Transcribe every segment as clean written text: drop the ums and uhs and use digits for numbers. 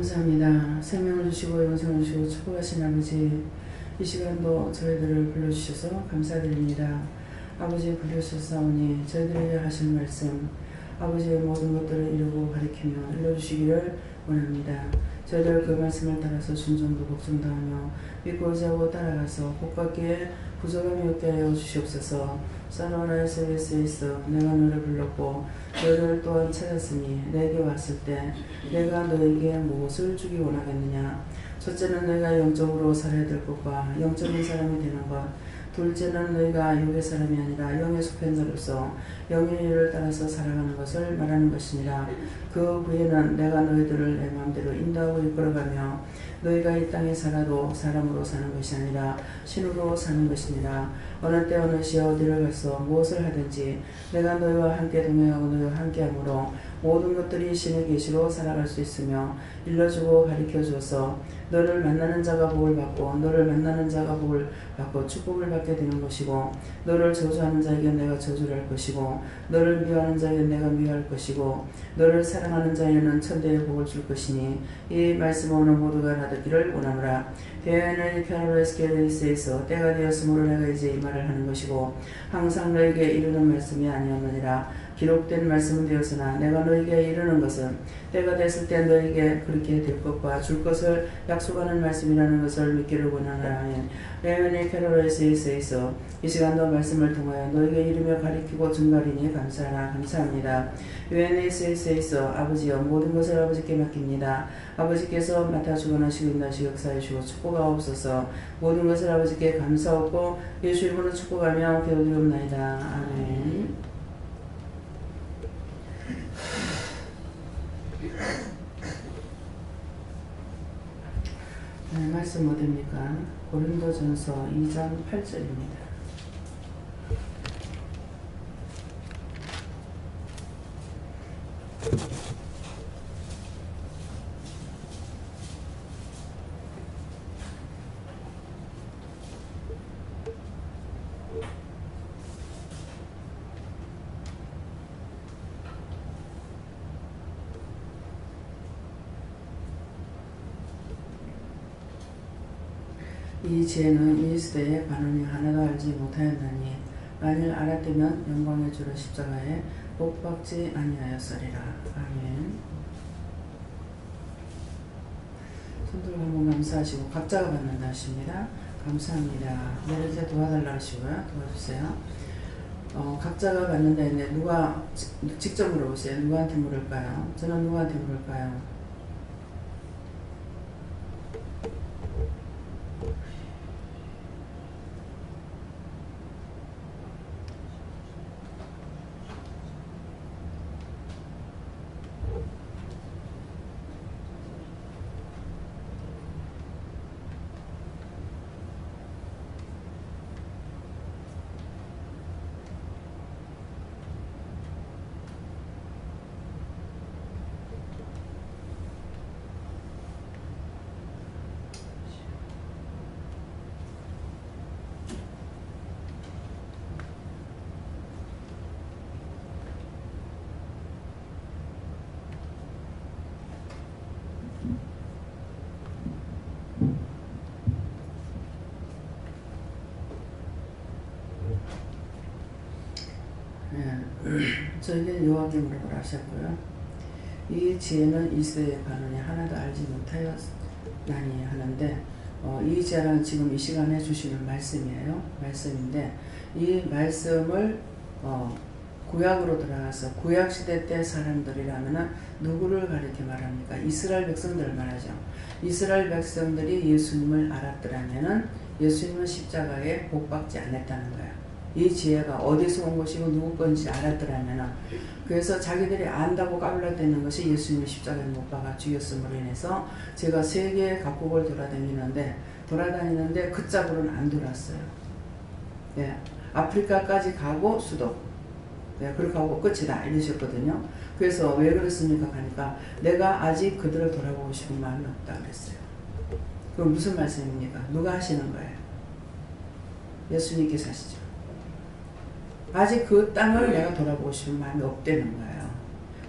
감사합니다. 생명을 주시고 영생을 주시고 축복하신 아버지, 이 시간도 저희들을 불러주셔서 감사드립니다. 아버지 불러주셨사오니 저희들에게 하실 말씀, 아버지의 모든 것들을 이루고 가리키며 일러주시기를 원합니다. 저희들 그 말씀을 따라서 순종도 복종당하며 믿고 의지하고 따라가서 복받기에 부족함이 없게 하여 주시옵소서. 사노라에서 있어 내가 너를 불렀고 너를 또한 찾았으니 내게 왔을 때 내가 너에게 무엇을 주기 원하겠느냐. 첫째는 너희가 영적으로 살아야 될 것과 영적인 사람이 되는 것, 둘째는 너희가 육의 사람이 아니라 영에 속한 자로서 영의 일을 따라서 살아가는 것을 말하는 것이니라. 그 후에는 내가 너희들을 내 마음대로 인도하고 이끌어가며 너희가 이 땅에 살아도 사람으로 사는 것이 아니라 신으로 사는 것이니라. 어느 때 어느 시에 어디를 가서 무엇을 하든지 내가 너희와 함께 동행하고 너희와 함께하므로 모든 것들이 신의 계시로 살아갈 수 있으며 일러주고 가르쳐줘서 너를 만나는 자가 복을 받고 너를 만나는 자가 복을 받고 축복을 받게 되는 것이고, 너를 저주하는 자에게 내가 저주를 할 것이고 너를 미워하는 자에게 내가 미워할 것이고 너를 사랑하는 자에게는 천대의 복을 줄 것이니 이 말씀을 오늘 모두가 알아듣기를 원하노라. 대안의 페라로에스케르이스에서 때가 되었으므로 내가 이제 이 말을 하는 것이고 항상 너에게 이르는 말씀이 아니었느니라. 기록된 말씀은 되었으나 내가 너에게 이르는 것은 때가 됐을 때 너에게 그렇게 될 것과 줄 것을 약속하는 말씀이라는 것을 믿기를 원하노라. 레오니 캐롤에스에서 이 시간도 말씀을 통하여 너에게 이르며 가리키고 증가리니 감사하라. 감사합니다. UNSS에서 아버지여 모든 것을 아버지께 맡깁니다. 아버지께서 맡아주고 나시고 인도하시고 역사해 주시고 축복하옵소서. 모든 것을 아버지께 감사하고 예수 이름으로 축복하며 기도드리옵나이다. 아멘. 네, 말씀 어디입니까? 고린도전서 2장 8절입니다. 이 지혜는 이 시대에 반응이 하나도 알지 못하였나니 만일 알았다면 영광의 주를 십자가에 못 박지 아니하였으리라. 아멘. 손들고 한번 감사하시고 각자가 받는다 하십니다. 감사합니다. 내일 이제 도와달라 하시고요. 도와주세요. 각자가 받는다 했는데 누가 직접 물어보세요. 누구한테 물을까요? 저는 누구한테 물을까요? 저에게 여호와께 물어보라 하셨고요. 이 지혜는 이 시대의 반응이 하나도 알지 못하였나니 하는데 이 지혜는 지금 이 시간에 주시는 말씀이에요. 말씀인데 이 말씀을 구약으로 들어가서 구약시대 때 사람들이라면 누구를 가리켜 말합니까? 이스라엘 백성들을 말하죠. 이스라엘 백성들이 예수님을 알았더라면 예수님은 십자가에 못 박지 않았다는 거예요. 이 지혜가 어디서 온 것이고 누구 건지 알았더라면, 그래서 자기들이 안다고 까불러대는 것이 예수님이 십자가에 못 박아 죽였음으로 인해서 제가 세계 각국을 돌아다니는데 그 짝으로는 안 돌았어요. 네, 아프리카까지 가고 수도, 네, 그렇게 하고 끝이다 이러셨거든요. 그래서 왜 그랬습니까? 하니까 내가 아직 그들을 돌아보고 싶은 마음이 없다 그랬어요. 그럼 무슨 말씀입니까? 누가 하시는 거예요? 예수님께서 하시죠. 아직 그 땅을 내가 돌아보고 싶은 마음이 없다는 거예요.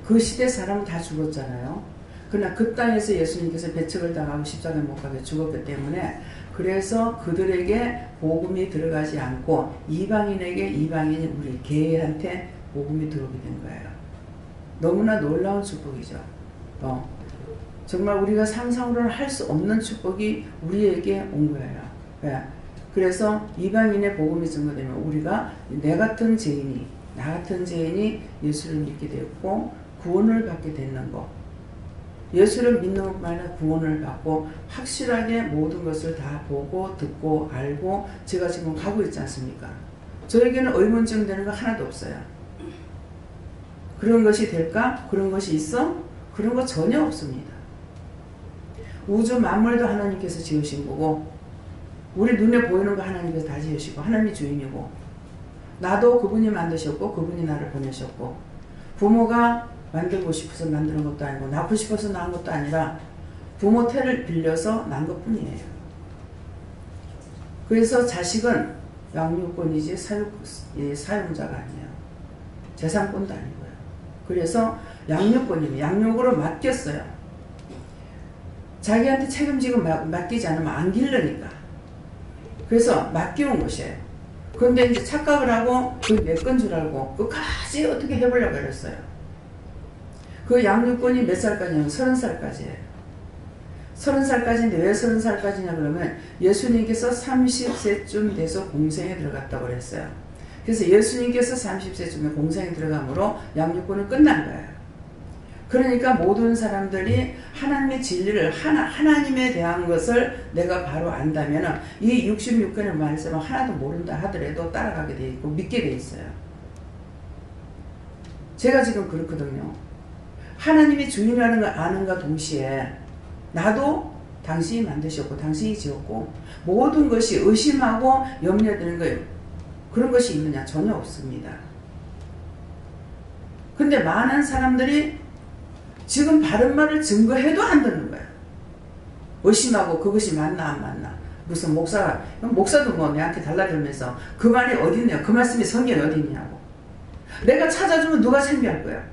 그 시대 사람은 다 죽었잖아요. 그러나 그 땅에서 예수님께서 배척을 당하고 십자가에 못 가게 죽었기 때문에 그래서 그들에게 복음이 들어가지 않고 이방인에게 이방인이 우리 개한테 복음이 들어오게 된 거예요. 너무나 놀라운 축복이죠. 정말 우리가 상상으로는 할 수 없는 축복이 우리에게 온 거예요. 네. 그래서 이방인의 복음이 증거되면 우리가 나 같은 죄인이 예수를 믿게 되었고 구원을 받게 되는 거. 예수를 믿는 것만 아니라 구원을 받고 확실하게 모든 것을 다 보고 듣고 알고 제가 지금 가고 있지 않습니까? 저에게는 의문점 되는 거 하나도 없어요. 그런 것이 될까? 그런 것이 있어? 그런 거 전혀 없습니다. 우주 만물도 하나님께서 지으신 거고 우리 눈에 보이는 거 하나님께서 다 지으시고 하나님이 주인이고 나도 그분이 만드셨고 그분이 나를 보내셨고 부모가 만들고 싶어서 만드는 것도 아니고 낳고 싶어서 낳은 것도 아니라 부모 태를 빌려서 낳은 것뿐이에요. 그래서 자식은 양육권이지 사용자가 아니에요. 재산권도 아니고요. 그래서 양육권이에요. 양육으로 맡겼어요. 자기한테 책임지고 맡기지 않으면 안 기르니까. 그래서 맡겨온 것이에요. 그런데 이제 착각을 하고 그게 내 건 줄 알고 끝까지 어떻게 해보려고 그랬어요. 그 양육권이 몇 살까지냐면 30살까지예요. 30살까지인데 왜 30살까지냐 그러면 예수님께서 30세쯤 돼서 공생에 들어갔다고 그랬어요. 그래서 예수님께서 30세쯤에 공생에 들어가므로 양육권은 끝난 거예요. 그러니까 모든 사람들이 하나님의 진리를 하나님에 대한 것을 내가 바로 안다면 이 66권의 말씀을 하나도 모른다 하더라도 따라가게 돼 있고 믿게 돼 있어요. 제가 지금 그렇거든요. 하나님이 주인이라는 걸 아는가 동시에 나도 당신이 만드셨고 당신이 지었고 모든 것이 의심하고 염려되는 거예요. 그런 것이 있느냐? 전혀 없습니다. 근데 많은 사람들이 지금 바른 말을 증거해도 안 듣는 거야. 의심하고 그것이 맞나 안 맞나. 무슨 목사도 뭐 내한테 달라들면서 그 말이 어딨냐, 그 말씀이 성경에 어딨냐고. 내가 찾아주면 누가 창피할 거야.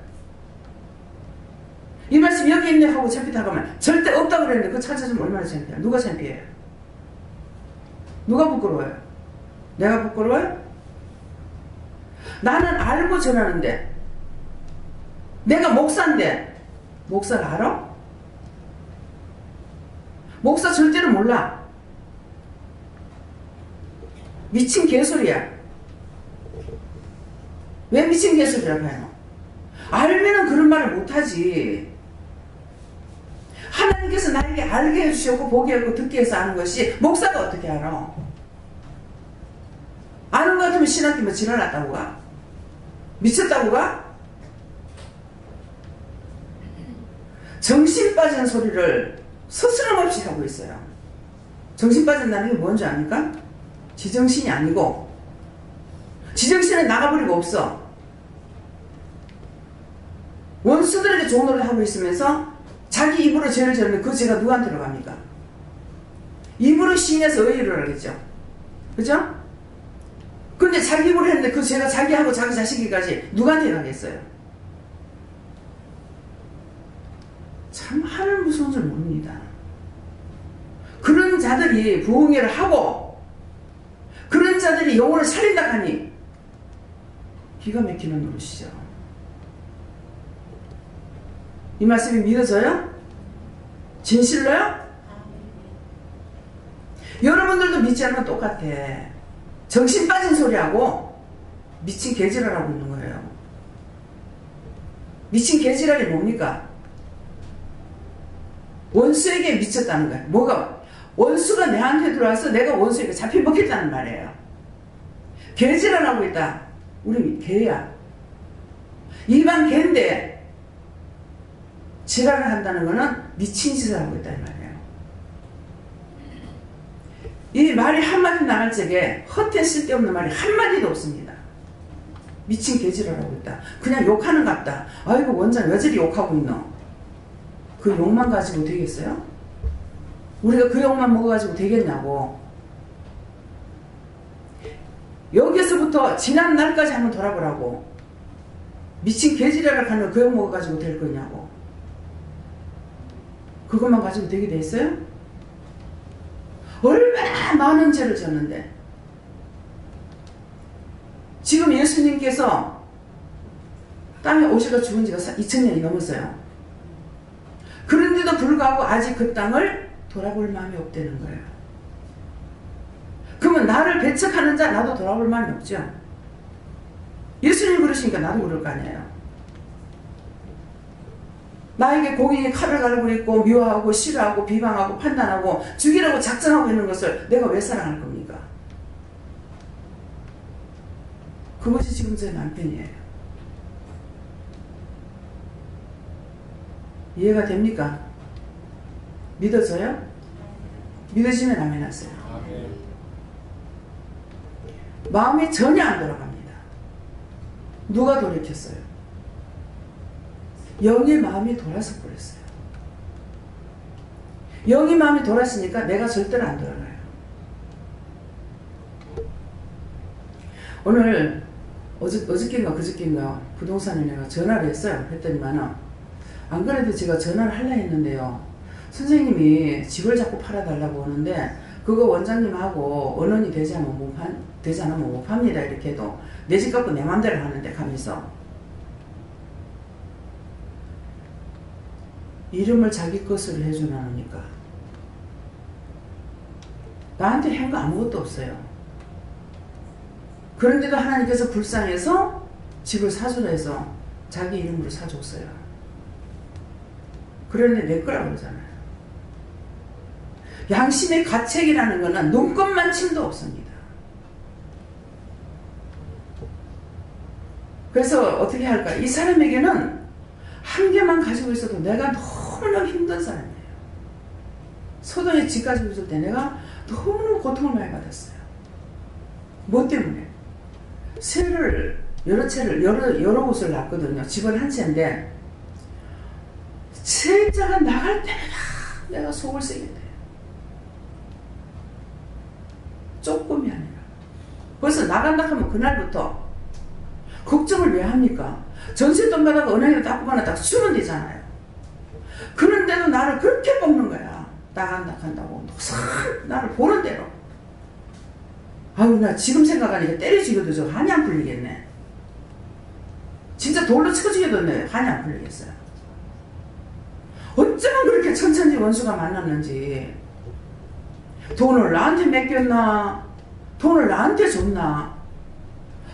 이 말씀 여기 있네 하고 창피하고 하면 절대 없다고 그랬는데 그거 찾아주면 얼마나 창피해. 누가 창피해요? 누가 부끄러워요? 내가 부끄러워요? 나는 알고 전하는데 내가 목사인데 목사를 알아? 목사 절대로 몰라. 미친 개소리야. 왜 미친 개소리라고 해요? 알면은 그런 말을 못하지. 하나님께서 나에게 알게 해주셨고 보게 하고 듣게 해서 아는 것이 목사가 어떻게 알아? 아는 것 같으면 신학교 뭐 지랄났다고 가? 미쳤다고 가? 정신 빠진 소리를 스스럼없이 하고 있어요. 정신 빠진다는 게 뭔지 압니까? 지정신이 아니고 지정신은 나가버리고 없어. 원수들에게 좋은 노릇을 하고 있으면서 자기 입으로 죄를 지으면 그 죄가 누구한테 들어갑니까? 입으로 시인해서 의의를 하겠죠. 그죠? 근데 자기 입으로 했는데 그 죄가 자기하고 자기 자식이까지 누구한테 가겠어요? 참 하늘 무서운 줄 모릅니다. 그런 자들이 부흥회를 하고 그런 자들이 영혼을 살린다 하니 기가 막히는 노릇이죠. 이 말씀이 믿어져요? 진실로요? 여러분들도 믿지 않으면 똑같아. 정신 빠진 소리하고 미친 개지랄하고 있는 거예요. 미친 개지랄이 뭡니까? 원수에게 미쳤다는 거예요. 뭐가? 원수가 내한테 들어와서 내가 원수에게 잡혀먹겠다는 말이에요. 개지랄하고 있다. 우리 개야. 일반 개인데 지랄을 한다는 거는 미친 짓을 하고 있다는 말이에요. 이 말이 한마디 나갈 적에 헛된 쓸데없는 말이 한마디도 없습니다. 미친 개지랄 하고 있다. 그냥 욕하는 것 같다. 아이고 원장 왜 저리 욕하고 있노? 그 욕만 가지고 되겠어요? 우리가 그 욕만 먹어가지고 되겠냐고. 여기서부터 지난 날까지 한번 돌아보라고. 미친 개지랄을 하는 그 욕 먹어가지고 될 거냐고. 그것만 가지고 되게 돼 있어요? 얼마나 많은 죄를 졌는데. 지금 예수님께서 땅에 오셔서 죽은 지가 2000년이 넘었어요. 그런데도 불구하고 아직 그 땅을 돌아볼 마음이 없다는 거예요. 그러면 나를 배척하는 자 나도 돌아볼 마음이 없죠. 예수님 그러시니까 나도 그럴 거 아니에요. 나에게 공인이 칼을 갈고 있고 미워하고 싫어하고 비방하고 판단하고 죽이라고 작정하고 있는 것을 내가 왜 사랑할 겁니까? 그것이 지금 제 남편이에요. 이해가 됩니까? 믿어져요? 믿어지면 아멘 하세요. 마음이 전혀 안 돌아갑니다. 누가 돌이켰어요? 영의 마음이 돌아서 버렸어요. 영의 마음이 돌았으니까 내가 절대로 안 돌아가요. 오늘 어저께인가 그저께인가 부동산에 내가 전화를 했어요. 했더니만은 안 그래도 제가 전화를 하려 했는데요. 선생님이 집을 자꾸 팔아달라고 하는데 그거 원장님하고 언론이 되지 않으면 못 팝니다. 이렇게 해도 내 집 갖고 내 맘대로 하는데 가면서 이름을 자기 것으로 해주나니까 나한테 한 거 아무것도 없어요. 그런데도 하나님께서 불쌍해서 집을 사주라 해서 자기 이름으로 사줬어요. 그런데 내 거라고 그러잖아요. 양심의 가책이라는 것은 눈곱만 침도 없습니다. 그래서 어떻게 할까? 이 사람에게는 한 개만 가지고 있어도 내가 너무너무 힘든 사람이에요. 소동에 집 가지고 있을 때 내가 너무너무 고통을 많이 받았어요. 뭐 때문에? 여러 곳을 놨거든요. 집은 한 채인데 세자가 나갈 때마다 내가 속을 쓰게 돼요. 조금이 아니라. 그래서 나간다 하면 그날부터 걱정을 왜 합니까? 전세돈 받아가 은행에 딱 뽑아놔 딱 주면 되잖아요. 그런데도 나를 그렇게 뽑는 거야. 나간다 한다고 나를 보는 대로. 아유 나 지금 생각하니까 때려 죽여도 저 한이 안 풀리겠네. 진짜 돌로 쳐 죽여도 한이 안 풀리겠어요. 어쩌면 그렇게 천천히 원수가 만났는지. 돈을 나한테 맡겼나? 돈을 나한테 줬나?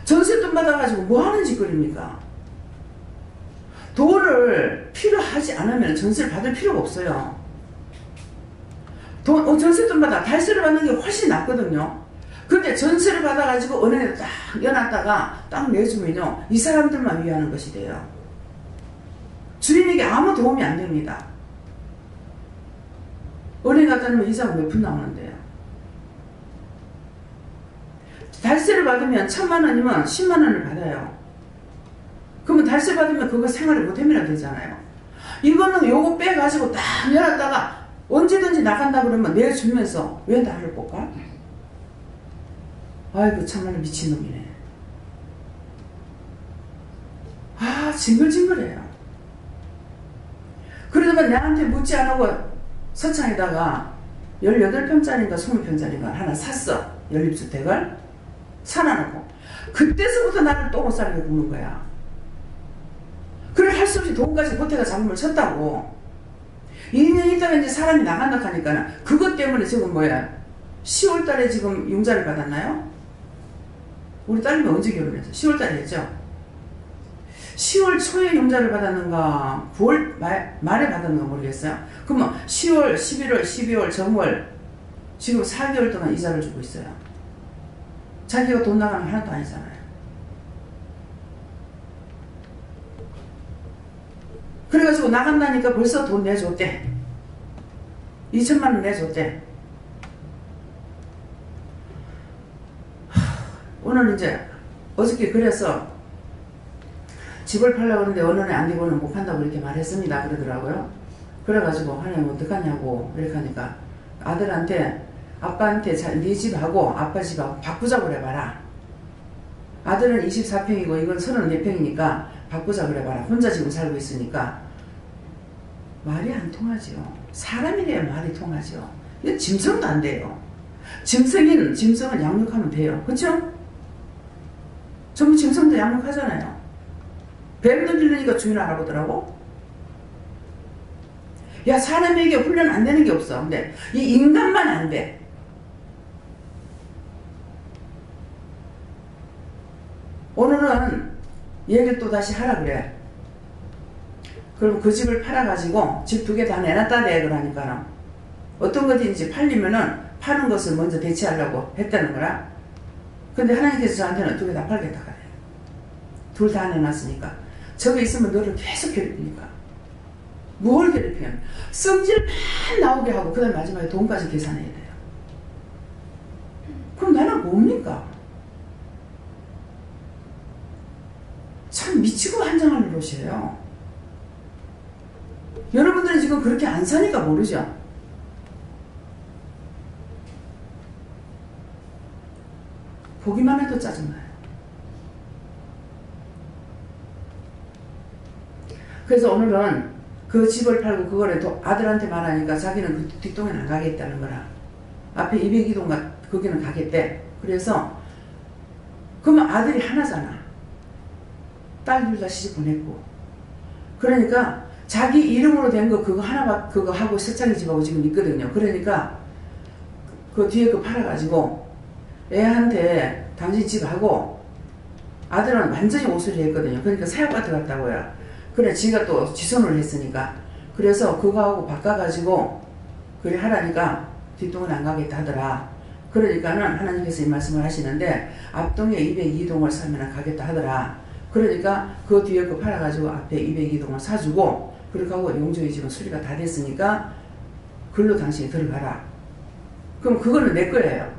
전세돈 받아가지고 뭐 하는 짓거리입니까? 돈을 필요하지 않으면 전세를 받을 필요가 없어요. 전세돈 받아 달세를 받는 게 훨씬 낫거든요. 근데 전세를 받아가지고 은행에 딱 여놨다가 딱 내주면요. 이 사람들만 위하는 것이 돼요. 주인에게 아무 도움이 안 됩니다. 은행 갖다 놓으면 이자가 몇 푼 나오는데요. 달세를 받으면 1000만 원이면 10만 원을 받아요. 그러면 달세 받으면 그거 생활을 못하면 되잖아요. 이거는 요거 빼가지고 딱 열었다가 언제든지 나간다 그러면 내주면서 왜 나를 볼까? 아이고 참말로 미친놈이네. 아 징글징글해요. 그러더만 나한테 묻지 않고 서창에다가 18평짜리인가 20평짜리인가 하나 샀어. 연립주택을 사놔놓고 그때서부터 나를 또 못 살게 굽는 거야. 그래 할 수 없이 돈까지 보태가 잡음을 쳤다고. 2년 있다가 이제 사람이 나간다 하니까 그것 때문에 지금 뭐야 10월달에 지금 융자를 받았나요? 우리 딸님이 언제 결혼했어? 10월달에 했죠? 10월 초에 융자를 받았는가 9월 말에 받았는가 모르겠어요. 그러면 10월, 11월, 12월, 정월 지금 4개월 동안 이자를 주고 있어요. 자기가 돈 나가는 거 하나도 아니잖아요. 그래가지고 나간다니까 벌써 돈 내줬대. 2천만 원 내줬대. 오늘 이제 어저께 그래서 집을 팔려고 하는데 언론에 안 되고는 못 판다고 이렇게 말했습니다. 그러더라고요. 그래가지고 하나님 어떡하냐고 이렇게 하니까 아들한테 아빠한테 네 집하고 아빠 집하고 바꾸자고 그래봐라. 아들은 24평이고 이건 34평이니까 바꾸자 그래봐라. 혼자 지금 살고 있으니까 말이 안 통하지요. 사람이래야 말이 통하죠. 이건 짐승도 안 돼요. 짐승은 양육하면 돼요. 그렇죠? 전부 짐승도 양육하잖아요. 뱀도 기르니까 주인 알아보더라고. 야, 사람에게 훈련 안 되는 게 없어. 근데 이 인간만 안 돼. 오늘은 얘기를 또 다시 하라 그래. 그럼 그 집을 팔아가지고 집 2개 다 내놨다 내 그러니까 어떤 것인지 팔리면은 파는 것을 먼저 대체하려고 했다는 거라. 근데 하나님께서 저한테는 2개 다 팔겠다 그래. 둘 다 내놨으니까. 저게 있으면 너를 계속 괴롭히니까. 뭘 괴롭히냐면 성질만 나오게 하고 그 다음 마지막에 돈까지 계산해야 돼요. 그럼 나는 뭡니까? 참 미치고 한장하는 노릇이에요. 여러분들은 지금 그렇게 안 사니까 모르죠. 보기만 해도 짜증나요. 그래서 오늘은 그 집을 팔고 그거를 아들한테 말하니까 자기는 그 뒷동에는 안 가겠다는 거라. 앞에 202동 거기는 가겠대. 그래서 그러면 아들이 하나잖아. 딸 둘 다 시집 보냈고. 그러니까 자기 이름으로 된 거 그거 하나 그거 하고 세창이 집하고 지금 있거든요. 그러니까 그 뒤에 그 팔아가지고 애한테 당신 집하고 아들은 완전히 오수리 했거든요. 그러니까 새 아파트 갔다고요. 그래 지가 또 지선을 했으니까. 그래서 그거하고 바꿔가지고 그래 하라니까 뒷동은 안 가겠다 하더라. 그러니까는 하나님께서 이 말씀을 하시는데 앞동에 202동을 사면 가겠다 하더라. 그러니까 그 뒤에 그 팔아가지고 앞에 202동을 사주고 그렇게 하고 용조의 집은 수리가 다 됐으니까 글로 당신이 들어가라. 그럼 그거는 내 거예요.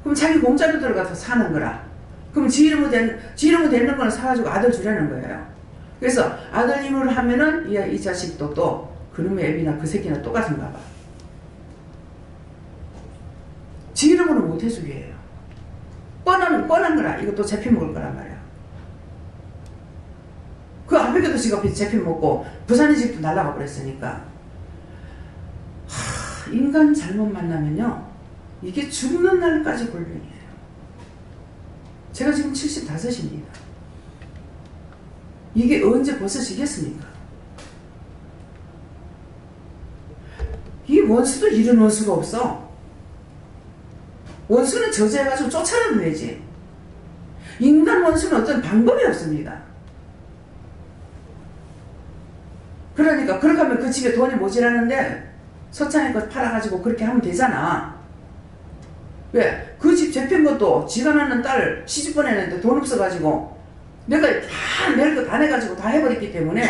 그럼 자기 공짜로 들어가서 사는 거라. 그럼 지 이름으로 되는 거는 사가지고 아들 주라는 거예요. 그래서 아들 이름으로 하면은 이 자식도 또 그놈의 애비나 그 새끼나 똑같은가 봐. 지 이름으로 못 해주게 해요. 뻔한 거라. 이것도 제피 먹을 거란 말이야. 그 앞에도 지가 제피 먹고 부산의 집도 날라가 버렸으니까. 인간 잘못 만나면요. 이게 죽는 날까지 골병이에요. 제가 지금 75입니다. 이게 언제 벗어지겠습니까? 이 원수도 이런 원수가 없어. 원수는 저지해가지고 쫓아내면 되지. 인간 원수는 어떤 방법이 없습니다. 그러니까 그렇게 하면 그 집에 돈이 모자라는데 서창의 것 팔아가지고 그렇게 하면 되잖아. 왜? 그 집 잡힌 것도 지가 낳는 딸 시집 보내는데 돈 없어가지고 내가 다 낼 거 다 내가지고 다 해버렸기 때문에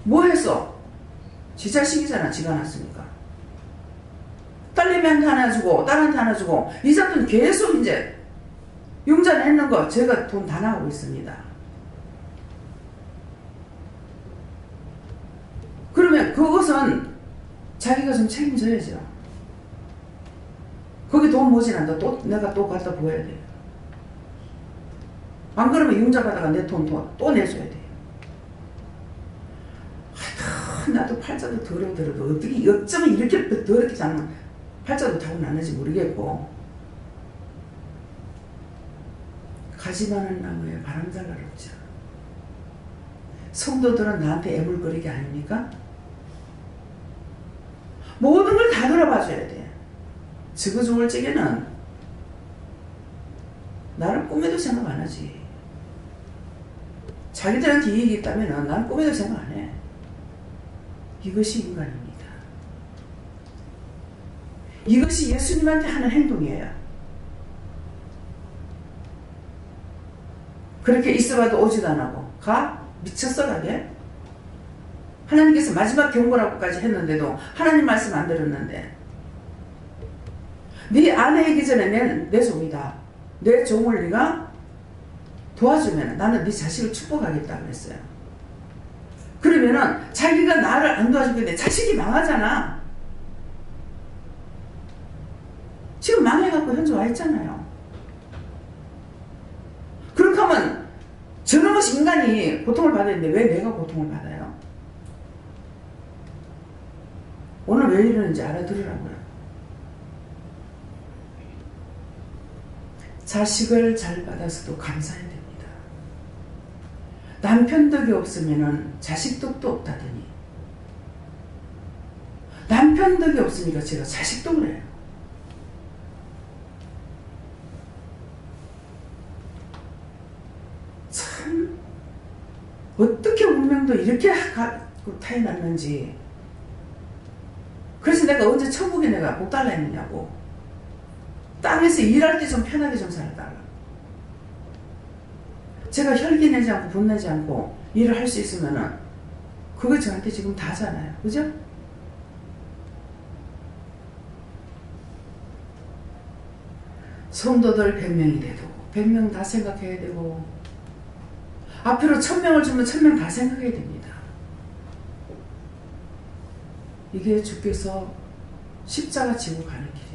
뭐 했어? 지 자식이잖아. 지가 낳았으니까. 딸내미한테 하나 주고 딸한테 하나 주고 이 사람은 계속 이제 융자를 했는 거 제가 돈 다 나가고 있습니다. 그러면 그것은 자기가 좀 책임져야죠. 거기 돈 모자란다. 또 내가 또 갖다 보여야 돼요. 안 그러면 융자 받아가 내 돈 또 내줘야 돼요. 나도 팔자도 더러워도 어떻게 어쩌면 이렇게 더럽게 자는 팔자도 타고 났는지 모르겠고 가지 많은 나무에 바람 잘 날았죠. 성도들은 나한테 애물거리게 아닙니까? 모든 걸 다 돌아봐줘야 돼. 저거 좋을 적에는 나를 꿈에도 생각 안 하지. 자기들한테 이익이 있다면 나는 꿈에도 생각 안 해. 이것이 인간입니다. 이것이 예수님한테 하는 행동이에요. 그렇게 있어봐도 오지도 안 하고 가? 미쳤어 가게? 하나님께서 마지막 경고라고까지 했는데도 하나님 말씀 안 들었는데 네 아내이기 전에 내 종이다. 내 종을 네가 도와주면 나는 네 자식을 축복하겠다 그랬어요. 그러면은 자기가 나를 안 도와주는데 자식이 망하잖아. 지금 망해갖고 현재 와 있잖아요. 그렇게 하면 저놈의 인간이 고통을 받았는데 왜 내가 고통을 받아요? 왜 이러는지 알아들으라고요. 자식을 잘 받아서도 감사해야 됩니다. 남편 덕이 없으면 자식 덕도 없다더니 남편 덕이 없으니까 제가 자식 덕을 해요. 참 어떻게 운명도 이렇게 타해놨는지. 그래서 내가 언제 천국에 내가 복 달라 했느냐고. 땅에서 일할 때 좀 편하게 좀 살아달라. 제가 혈기 내지 않고 분내지 않고 일을 할 수 있으면은 그거 저한테 지금 다잖아요. 그죠? 성도들 100명이 돼도 100명 다 생각해야 되고, 앞으로 1000명을 주면 1000명 다 생각해야 됩니다. 이게 주께서 십자가 지고 가는 길이에요.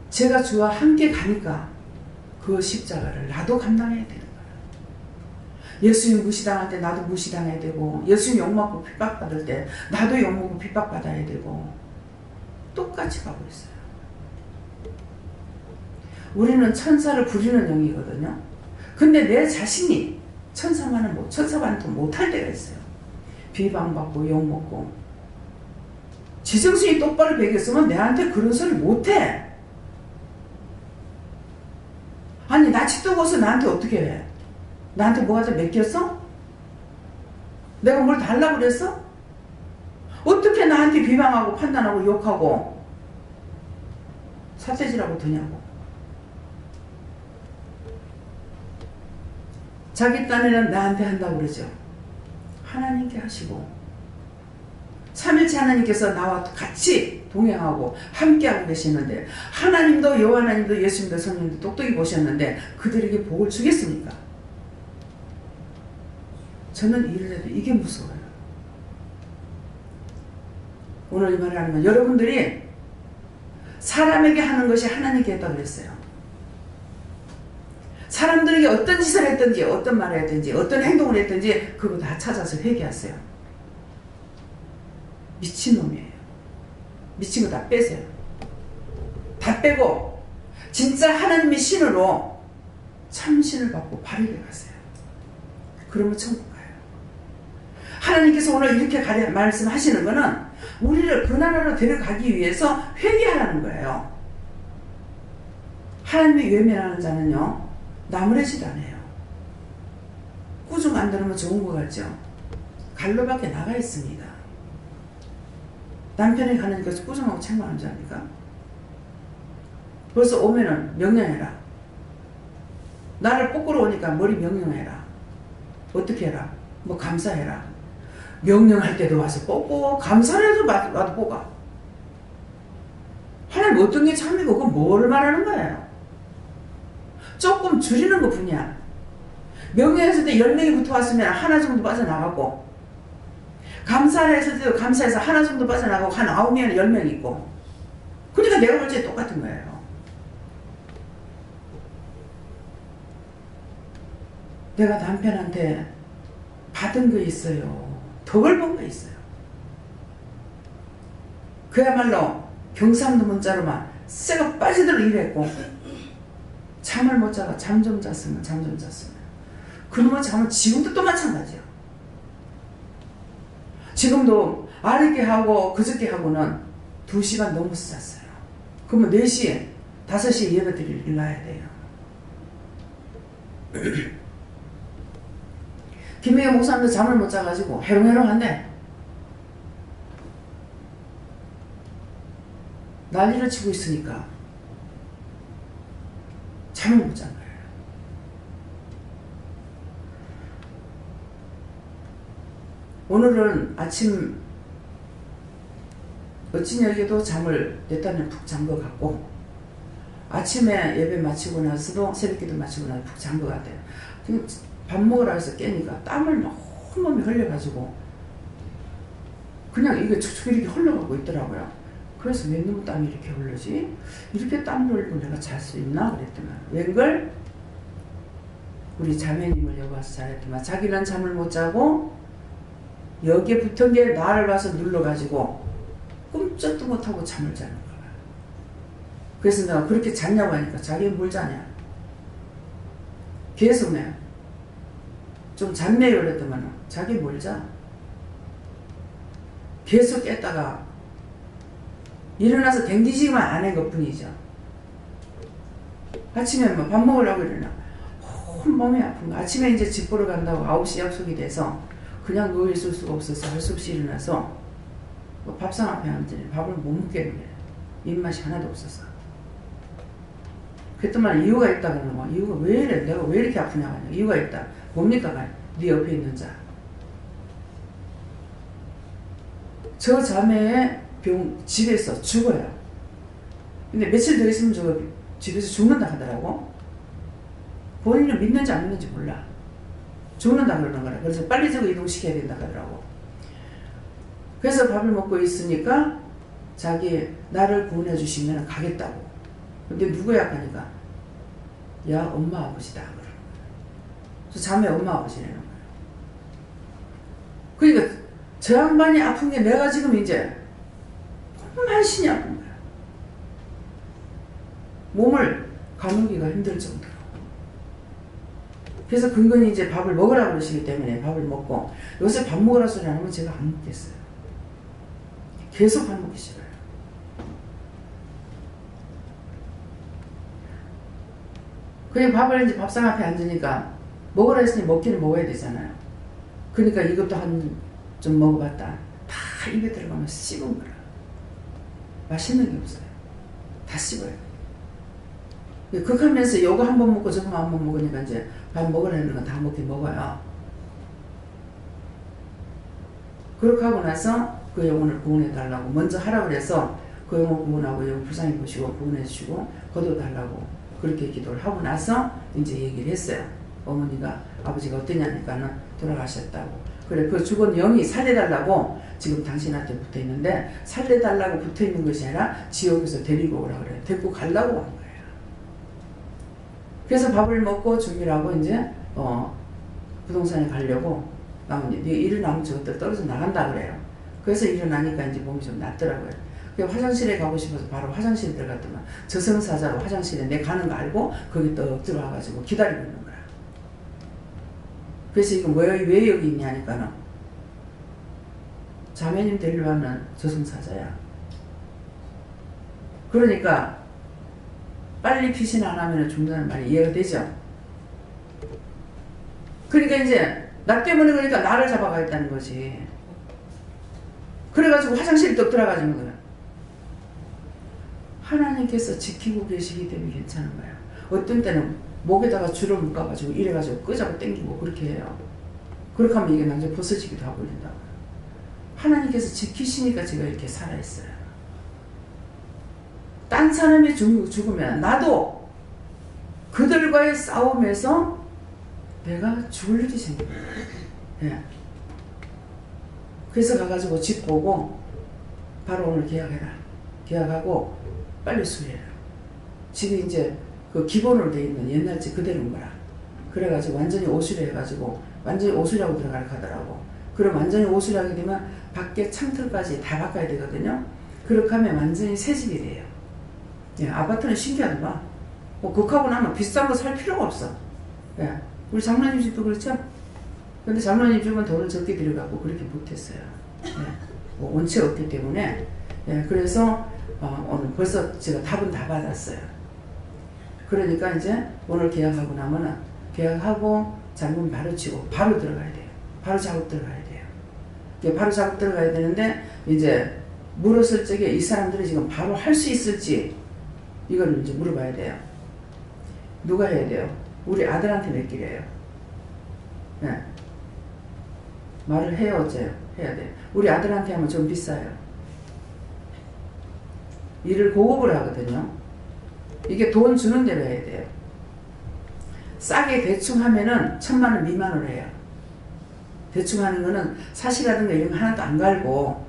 제가 주와 함께 가니까 그 십자가를 나도 감당해야 되는 거예요. 예수님 무시당할 때 나도 무시당해야 되고, 예수님 욕먹고 핍박받을 때 나도 욕먹고 핍박받아야 되고, 똑같이 가고 있어요. 우리는 천사를 부리는 영이거든요. 근데 내 자신이 천사만도 못할 때가 있어요. 비방받고 욕먹고. 지정신이 똑바로 배겼으면 내한테 그런 소리 못해. 아니 낯이 뜨고서 나한테 어떻게 해? 나한테 뭐가 더 맡겼어? 내가 뭘 달라고 그랬어? 어떻게 나한테 비방하고 판단하고 욕하고 사태질하고 드냐고. 자기 딴에는 나한테 한다고 그러죠. 하나님께 하시고, 삼일째 하나님께서 나와 같이 동행하고 함께하고 계시는데, 하나님도 여호와하나님도 예수님도 성령도 똑똑히 보셨는데 그들에게 복을 주겠습니까? 저는 일을 해도 이게 무서워요. 오늘 이 말을 하면 여러분들이 사람에게 하는 것이 하나님께 했다고 그랬어요. 사람들에게 어떤 짓을 했든지 어떤 말을 했든지 어떤 행동을 했든지 그거 다 찾아서 회개하세요. 미친놈이에요. 미친 거 다 빼세요. 다 빼고 진짜 하나님의 신으로 참신을 받고 바르게 가세요. 그러면 천국 가요. 하나님께서 오늘 이렇게 말씀하시는 거는 우리를 그 나라로 데려가기 위해서 회개하라는 거예요. 하나님이 외면하는 자는요 나무래질 안 해요. 꾸중 안 들으면 좋은 것 같죠? 갈로 밖에 나가 있습니다. 남편이 가는 것을 꾸중하고 책망하는 줄 압니까? 벌써 오면은 명령해라. 나를 뽑으러 오니까 머리 명령해라. 어떻게 해라? 뭐 감사해라. 명령할 때도 와서 뽑고 감사를 해도 와도 뽑아. 하나님 어떤 게 참이고 그건 뭐를 말하는 거예요? 조금 줄이는 것 뿐이야. 명령했을 때 10명이 붙어왔으면 하나 정도 빠져나가고, 감사를 했을 때도 감사해서 하나 정도 빠져나가고 한 9명, 10명 있고. 그러니까 내가 볼 때 똑같은 거예요. 내가 남편한테 받은 거 있어요. 덕을 본 거 있어요. 그야말로 경상도 문자로만 쇠가 빠지도록 일했고, 잠을 못 자가 잠 좀 잤으면 그놈의 잠은 지금도 또 마찬가지야. 지금도 아랫게 하고 그저께 하고는 2시간 넘어서 잤어요. 그러면 4시에 5시에 예배드릴 일어나야 돼요. 김혜경 목사님도 잠을 못 자가지고 해롱해롱한데 난리를 치고 있으니까 잠을 못 잔 거예요. 오늘은 아침 어찌냐에게도 잠을 내 딴에 푹 잔 것 같고, 아침에 예배 마치고 나서도 새벽기도 마치고 나서 푹 잔 것 같아요. 밥 먹으라 해서 깨니까 땀을 온몸에 흘려가지고 그냥 이게 촉촉 이렇게 흘러가고 있더라고요. 그래서 왜 너무 땀이 이렇게 흐르지? 이렇게 땀 흘리고 내가 잘 수 있나? 그랬더만 웬걸? 우리 자매님을 여기 와서 잘했더만 자기는 잠을 못 자고 여기에 붙은 게 나를 봐서 눌러가지고 꿈쩍도 못하고 잠을 자는 거야. 그래서 내가 그렇게 잤냐고 하니까 자기 뭘 자냐. 계속 내가 좀 잤네요 그랬더만 자기 뭘 자. 계속 깼다가 일어나서 댕기지만 안 한 것 뿐이죠. 아침에 뭐 밥 먹으려고 일어나. 온몸이 아픈 거. 아침에 이제 집 보러 간다고 9시 약속이 돼서 그냥 누워 있을 수가 없어서 할 수 없이 일어나서 뭐 밥상 앞에 앉더니 밥을 못 먹겠는 거예요. 입맛이 하나도 없어서. 그랬더니 이유가 있다 그러는 거야. 이유가 왜 이래? 내가 왜 이렇게 아프냐고 하냐. 이유가 있다. 뭡니까? 네 옆에 있는 자. 저 자매의 집에서 죽어요. 근데 며칠 더 있으면 저 집에서 죽는다 하더라고. 본인을 믿는지 안 믿는지 몰라. 죽는다 그러는 거라. 그래서 빨리 저거 이동시켜야 된다 하더라고. 그래서 밥을 먹고 있으니까 자기 나를 구원해 주시면 가겠다고. 근데 누구야 하니까 야 엄마 아버지다 그러는 거야. 그래서 자매 엄마 아버지라는 거야. 그러니까 저 양반이 아픈 게 내가 지금 이제 만신이 아픈 거야. 몸을 가누기가 힘들 정도로. 그래서 근근히 이제 밥을 먹으라고 그러시기 때문에 밥을 먹고 요새 밥 먹으라 소리 안 하면 제가 안 먹겠어요. 계속 밥 먹기 싫어요. 그리고 밥을 이제 밥상 앞에 앉으니까 먹으라 했으니 먹기는 먹어야 되잖아요. 그러니까 이것도 좀 먹어봤다. 다 입에 들어가면 씹은 거라. 맛있는 게 없어요. 다 씹어요. 극하면서 요거 한 번 먹고 저거 한 번 먹으니까 이제 밥 먹으라는 건 다 먹긴 먹어요. 그렇게 하고 나서 그 영혼을 구원해달라고 먼저 하라고 그래서 그 영혼 구원하고 영혼 불쌍히 보시고 구원해주시고 거둬달라고 그렇게 기도를 하고 나서 이제 얘기를 했어요. 어머니가 아버지가 어떠냐니까는 돌아가셨다고. 그래 그 죽은 영이 살려달라고 지금 당신한테 붙어있는데 살려달라고 붙어있는 것이 아니라 지옥에서 데리고 오라 그래요. 데리고 가려고 한 거예요. 그래서 밥을 먹고 준비를 하고 이제 부동산에 가려고 나머지 네 일어나면 저것들 떨어져 나간다 그래요. 그래서 일어나니까 이제 몸이 좀 낫더라고요. 그래서 화장실에 가고 싶어서 바로 화장실에 들어갔더만 저승사자로 화장실에 내 가는 거 알고 거기 떡 들어와가지고 기다리고 있는 거야. 그래서 이거 왜 여기 있냐니까는 자매님 데리러 가는 저승사자야. 그러니까 빨리 피신 안 하면 죽는다는 말이 이해가 되죠? 그러니까 이제 나 때문에 그러니까 나를 잡아가겠다는 거지. 그래가지고 화장실에 떡 들어가지는 거야. 하나님께서 지키고 계시기 때문에 괜찮은 거야. 어떤 때는 목에다가 줄을 묶어가지고 이래가지고 끄자고 당기고 그렇게 해요. 그렇게 하면 이게 나중에 벗어지기도 하고 이런다고. 하나님께서 지키시니까 제가 이렇게 살아있어요. 딴 사람이 죽으면 나도 그들과의 싸움에서 내가 죽을 일이 생겨요. 예. 그래서 가가지고 집 보고 바로 오늘 계약해라. 계약하고 빨리 수리해라. 집이 이제 그 기본으로 돼 있는 옛날 집 그대로인 거라. 그래가지고 완전히 오수리 해가지고 완전히 오수리하고 들어가라 하더라고. 그럼 완전히 오수리하게 되면 밖에 창틀까지 다 바꿔야 되거든요. 그렇게 하면 완전히 새 집이 돼요. 예, 아파트는 신기하더만. 뭐 극하고 나면 비싼 거 살 필요가 없어. 예, 우리 장로님 집도 그렇죠? 근데 장로님 집은 돈을 적게 들여갖고 그렇게 못했어요. 예, 뭐 원체 없기 때문에. 예, 그래서 오늘 벌써 제가 답은 다 받았어요. 그러니까 이제 오늘 계약하고 나면은 계약하고 잔금 바로 치고 바로 들어가야 돼요. 바로 작업 들어가야 돼요. 바로 작업 들어가야 되는데 이제 물었을 적에 이 사람들이 지금 바로 할 수 있을지 이걸 이제 물어봐야 돼요. 누가 해야 돼요? 우리 아들한테 맡기래요. 네. 말을 해요, 어째요? 해야 돼요. 우리 아들한테 하면 좀 비싸요. 일을 고급으로 하거든요. 이게 돈 주는 대로 해야 돼요. 싸게 대충 하면은 1000만 원 미만으로 해요. 대충 하는 거는 사시라든가 이런 거 하나도 안 갈고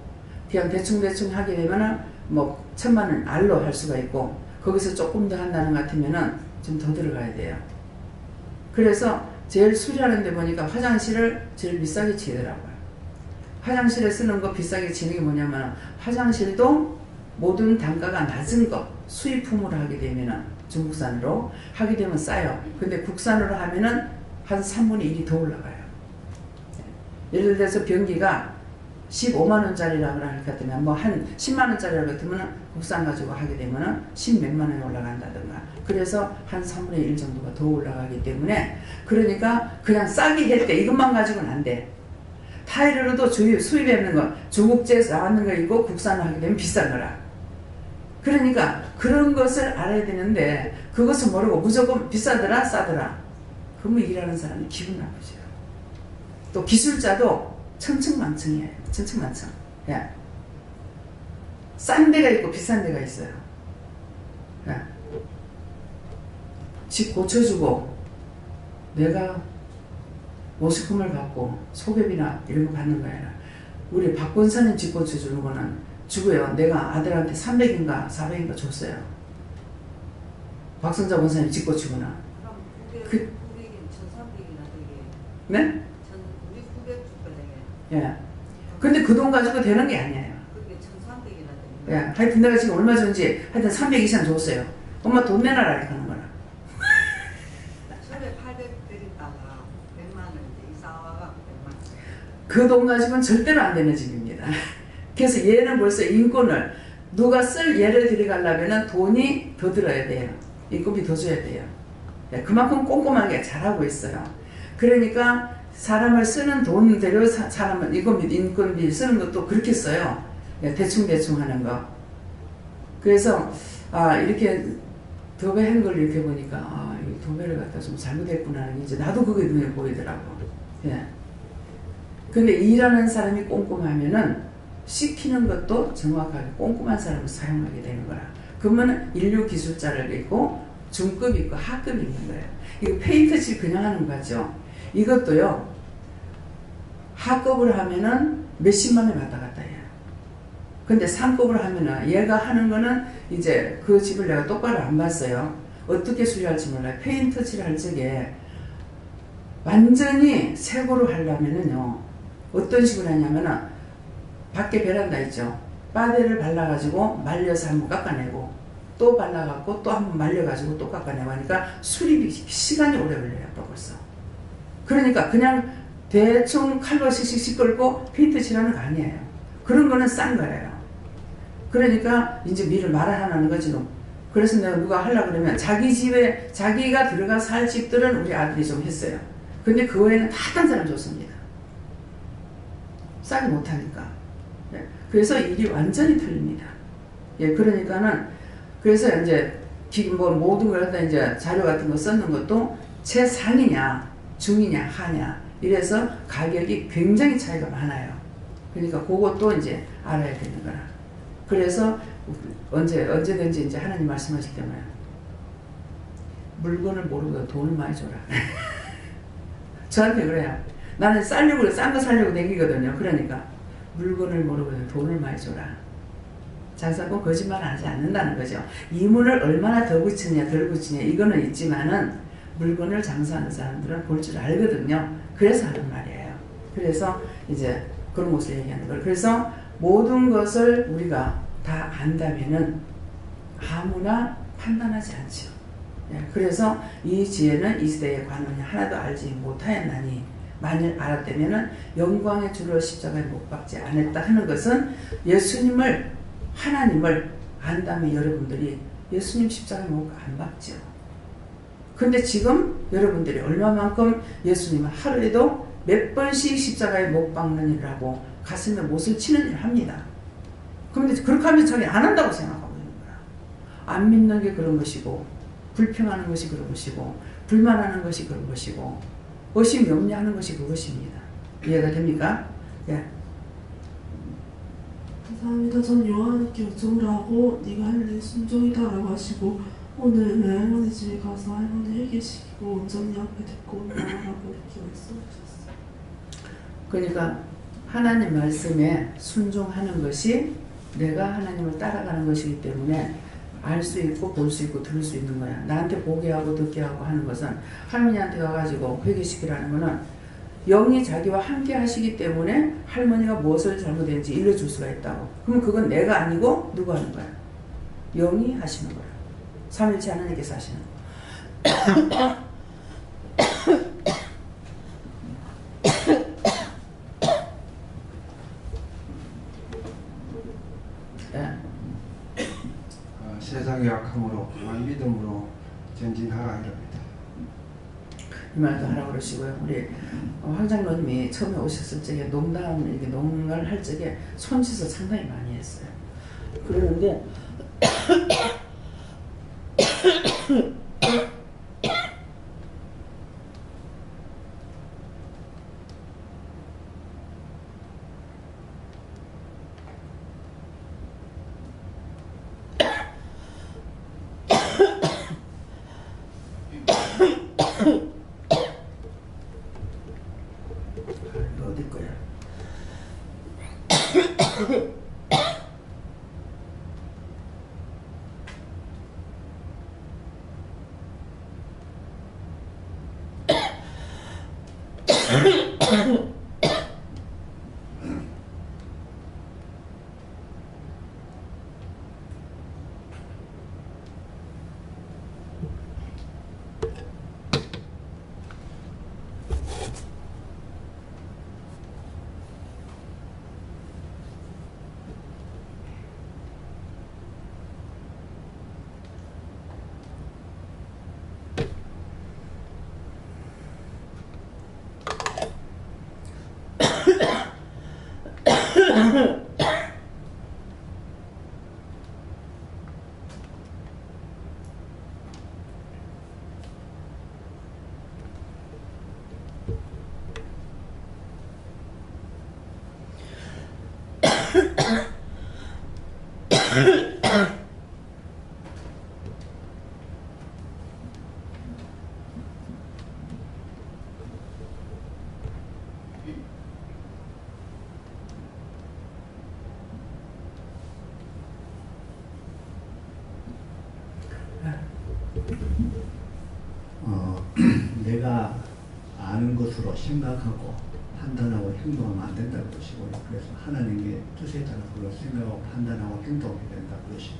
그냥 대충 하게 되면은 뭐 1000만 원 알로 할 수가 있고 거기서 조금 더 한다는 것 같으면은 좀 더 들어가야 돼요. 그래서 제일 수리하는 데 보니까 화장실을 제일 비싸게 치더라고요. 화장실에 쓰는 거 비싸게 치는 게 뭐냐면 화장실도 모든 단가가 낮은 거 수입품으로 하게 되면은 중국산으로 하게 되면 싸요. 근데 국산으로 하면은 한 3분의 1이 더 올라가요. 예를 들어서 변기가 15만원짜리라고 할 것 같으면 뭐 한 10만원짜리라고 같으면 국산 가지고 하게 되면은 10몇만 원이 올라간다든가. 그래서 한 3분의 1 정도가 더 올라가기 때문에 그러니까 그냥 싸게 할 때 이것만 가지고는 안 돼. 타일로도 수입하는 거 중국제에서 나왔는 거 있고 국산을 하게 되면 비싼 거라. 그러니까 그런 것을 알아야 되는데 그것을 모르고 무조건 비싸더라 싸더라. 그러면 일하는 사람이 기분 나쁘죠. 또 기술자도 천층만층이에요. 천층만층. 예. 싼 데가 있고 비싼 데가 있어요. 예. 집 고쳐주고 내가 모식금을 받고 소개비나 이런 거 받는 거 아니라 우리 박 권사님 집 고쳐주는 거는 주고요. 내가 아들한테 300인가 400인가 줬어요. 박성자 권사님 집 고치구나. 그럼 900, 그, 1,300이나 되게. 네? 우리 900 줄 거네. 예. 근데 그 돈 가지고 되는 게 아니에요. 그게 1,300이나 되네. 예. 하여튼 내가 지금 얼마 줬는지 하여튼 300 이상 줬어요. 엄마 돈 내놔라 이렇게 하는 거라. 처음에 800 드렸다가 100만 원 이제 이사 와갖고 100만 원. 그 돈 가지고는 절대로 안 되는 집입니다. 그래서 얘는 벌써 인권을 누가 쓸 예를 들어가려면 돈이 더 들어야 돼요. 인건비 더 줘야 돼요. 예, 그만큼 꼼꼼하게 잘하고 있어요. 그러니까 사람을 쓰는 돈대로 사람은 인건비 쓰는 것도 그렇게 써요. 예, 대충대충 하는 거. 그래서 이렇게 도배한 걸 이렇게 보니까 이 도배를 갖다 좀 잘못했구나. 이제 나도 그게 눈에 보이더라고. 예. 근데 일하는 사람이 꼼꼼하면은 시키는 것도 정확하게 꼼꼼한 사람을 사용하게 되는 거라. 그러면 인류 기술자를 있고 중급이 있고 하급이 있는 거예요. 이거 페인트 칠 그냥 하는 거죠. 이것도요. 하급을 하면은 몇십만 원에 왔다 갔다 해요. 근데 상급을 하면은 얘가 하는 거는 이제 그 집을 내가 똑바로 안 봤어요. 어떻게 수리할지 몰라요. 페인트 칠할 적에 완전히 새고로 하려면은요. 어떤 식으로 하냐면은 밖에 베란다 있죠. 빠데를 발라가지고 말려서 한번 깎아내고 또 발라갖고 또 한번 말려가지고 또 깎아내고 하니까 수립이 시간이 오래 걸려요. 또 벌써. 그러니까 그냥 대충 칼로 씩씩씩 끌고 페인트 칠하는 거 아니에요. 그런 거는 싼 거예요. 그러니까 이제 미를 말하는 거지. 그래서 내가 누가 하려고 그러면 자기 집에 자기가 들어가 살 집들은 우리 아들이 좀 했어요. 근데 그 외에는 다 딴 사람 줬습니다. 싸게 못하니까. 그래서 일이 완전히 틀립니다. 예, 그러니까는, 그래서 이제, 뭐, 모든 걸 갖다 이제 자료 같은 거 썼는 것도 최상이냐, 중이냐, 하냐, 이래서 가격이 굉장히 차이가 많아요. 그러니까 그것도 이제 알아야 되는 거라. 그래서 언제든지 이제 하나님 말씀하실 때만 물건을 모르고 돈을 많이 줘라. 저한테 그래요. 나는 싼 거 살려고 댕기거든요. 그러니까. 물건을 모르고 돈을 많이 줘라. 장사꾼 거짓말 하지 않는다는 거죠. 이문을 얼마나 더 붙이냐 덜 붙이냐 이거는 있지만은 물건을 장사하는 사람들은 볼 줄 알거든요. 그래서 하는 말이에요. 그래서 이제 그런 것을 얘기하는 거예요. 그래서 모든 것을 우리가 다 안다면은 아무나 판단하지 않죠. 예, 그래서 이 지혜는 이 시대의 관원이 하나도 알지 못하였나니 만일 알았다면 영광의 주로 십자가에 못 박지 않았다 하는 것은 예수님을 하나님을 안다면 여러분들이 예수님 십자가에 못 안 박죠. 근데 지금 여러분들이 얼마만큼 예수님을 하루에도 몇 번씩 십자가에 못 박는 일을 하고 가슴에 못을 치는 일을 합니다. 그런데 그렇게 하면 저는 안 한다고 생각하고 있는 거야. 안 믿는 게 그런 것이고 불평하는 것이 그런 것이고 불만하는 것이 그런 것이고 의심 염려하는 것이 그것입니다. 이해가 됩니까? 예. 감사합니다. 전 요한님께 요청을 하고 네가 할 일 순종이다라고 하시고 오늘 할머니 집에 가서 할머니 회개시키고 온전히 앞에 데리고 온다라고 이렇게 말씀하셨어요. 그러니까 하나님 말씀에 순종하는 것이 내가 하나님을 따라가는 것이기 때문에 알 수 있고 볼 수 있고 들을 수 있는 거야. 나한테 보게 하고 듣게 하고 하는 것은 할머니한테 가가지고 회개시키라는 거는 영이 자기와 함께 하시기 때문에 할머니가 무엇을 잘못했는지 일러줄 수가 있다고. 그럼 그건 내가 아니고 누가 하는 거야? 영이 하시는 거야. 삼일체 하나님께서 하시는 거야. 세상의 악함으로 믿음으로 전진하라 이럽니다. 이 말도 하라고 그러시고요. 우리 황 장로님이 처음에 오셨을 적에 이렇게 농가를 할 적에 손짓을 상당히 많이 했어요. 그러는데 이거 어디 거야? 내가 아는 것으로 생각하고 판단하고 행동하면 안 된다고 그러시고요. 그래서 하나님의 뜻에 따라 그걸 생각하고 판단하고 행동하게 된다고 그러시고.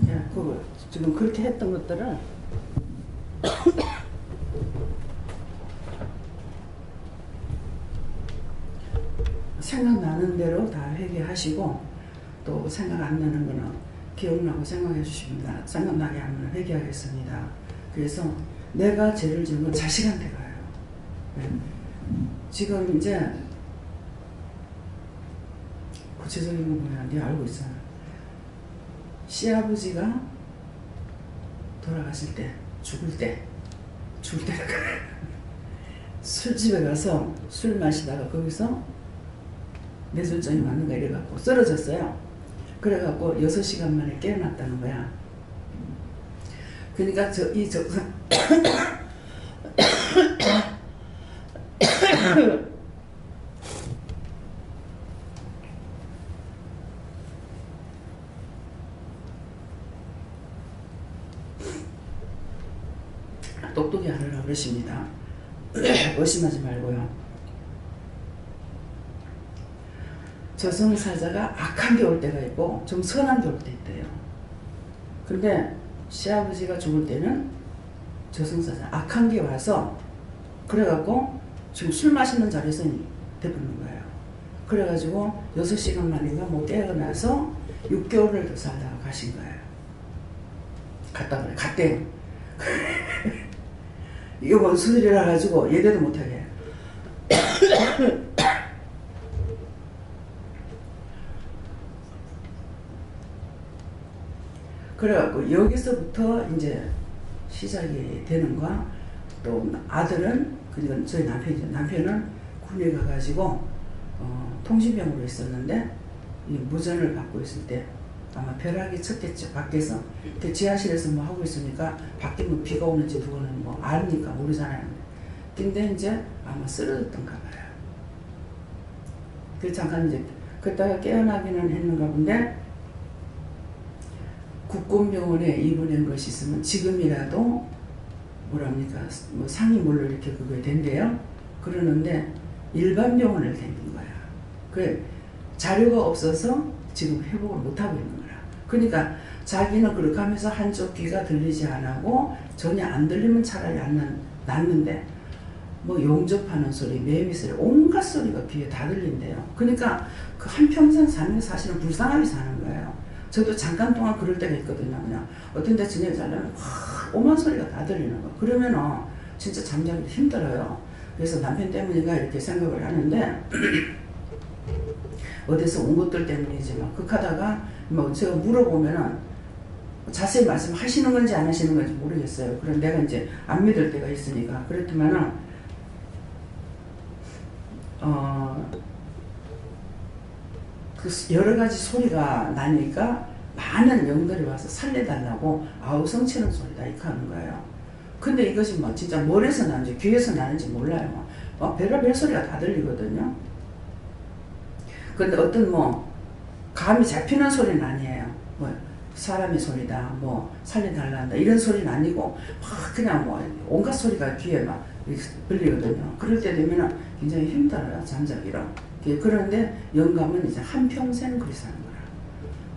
야, 그거 지금 그렇게 했던 것들을 생각나는 대로 다 회개하시고, 또 생각 안 나는 거는 기억나고 생각해 주십니다. 생각나게 하면 회개하겠습니다. 그래서 내가 죄를 지은 건 자식한테 가요. 네. 지금 이제 구체적인 건 뭐야? 네 알고 있잖아. 시아버지가 돌아가실 때, 죽을 때 술집에 가서 술 마시다가 거기서 뇌졸중이 왔는가 이래갖고 쓰러졌어요. 그래갖고 6시간 만에 깨어났다는 거야. 그러니까 이 똑똑히 하려고 그러십니다. 의심하지 말고요. 저승사자가 악한 게 올 때가 있고 좀 선한 게 올 때 있대요. 근데 시아버지가 죽을 때는 저승사자 악한 게 와서 그래갖고 지금 술 마시는 자리에서 되버리는 거예요. 그래가지고 6시간 만인가 뭐 깨어나서 6개월을 더 살다가 가신 거예요. 갔다 그래. 갔대요. 이거 뭔 소리라 가지고 예대도 못하게. 그래갖고 여기서부터 이제 시작이 되는 거야. 또 아들은 그러니까 저희 남편이죠. 남편은 군에 가가지고 통신병으로 있었는데 이 무전을 받고 있을 때 아마 벼락이 쳤겠죠. 밖에서 지하실에서 뭐 하고 있으니까 밖에 뭐 비가 오는지 누구는 뭐 아니까 모르잖아요. 근데 이제 아마 쓰러졌던가 봐요. 그 잠깐 이제 그때가 깨어나기는 했는가 본데 국군병원에 입원한 것이 있으면 지금이라도 뭐랍니까 뭐 상이 뭘로 이렇게 그게 된대요. 그러는데 일반 병원을 다니는 거야. 그 자료가 없어서 지금 회복을 못하고 있는 거야. 그러니까 자기는 그렇게 하면서 한쪽 귀가 들리지 않고 전혀 안 들리면 차라리 낫는데 뭐 용접하는 소리, 매미 소리, 온갖 소리가 귀에 다 들린대요. 그러니까 그 한평생 사는 게 사실은 불쌍하게 사는 거예요. 저도 잠깐 동안 그럴 때가 있거든요. 그냥 어떤 데 지내고 자려면 오만 소리가 다 들리는 거. 그러면은 진짜 잠자기 힘들어요. 그래서 남편 때문인가 이렇게 생각을 하는데 어디서 온 것들 때문이지만 극하다가 뭐 제가 물어보면은 자세히 말씀하시는 건지 안 하시는 건지 모르겠어요. 그럼 내가 이제 안 믿을 때가 있으니까. 그렇지만은 그 여러 가지 소리가 나니까 많은 영들이 와서 살려달라고 아우성치는 소리다 이렇게 하는 거예요. 근데 이것이 뭐 진짜 머리에서 나는지 귀에서 나는지 몰라요. 막 별의별 소리가 다 들리거든요. 근데 어떤 뭐 감이 잡히는 소리는 아니에요. 뭐 사람의 소리다, 뭐 살려달란다 이런 소리는 아니고 막 그냥 뭐 온갖 소리가 귀에 막 들리거든요. 그럴 때 되면 굉장히 힘들어요, 잠자기로. 그런데 영감은 이제 한평생 그리 사는 거라.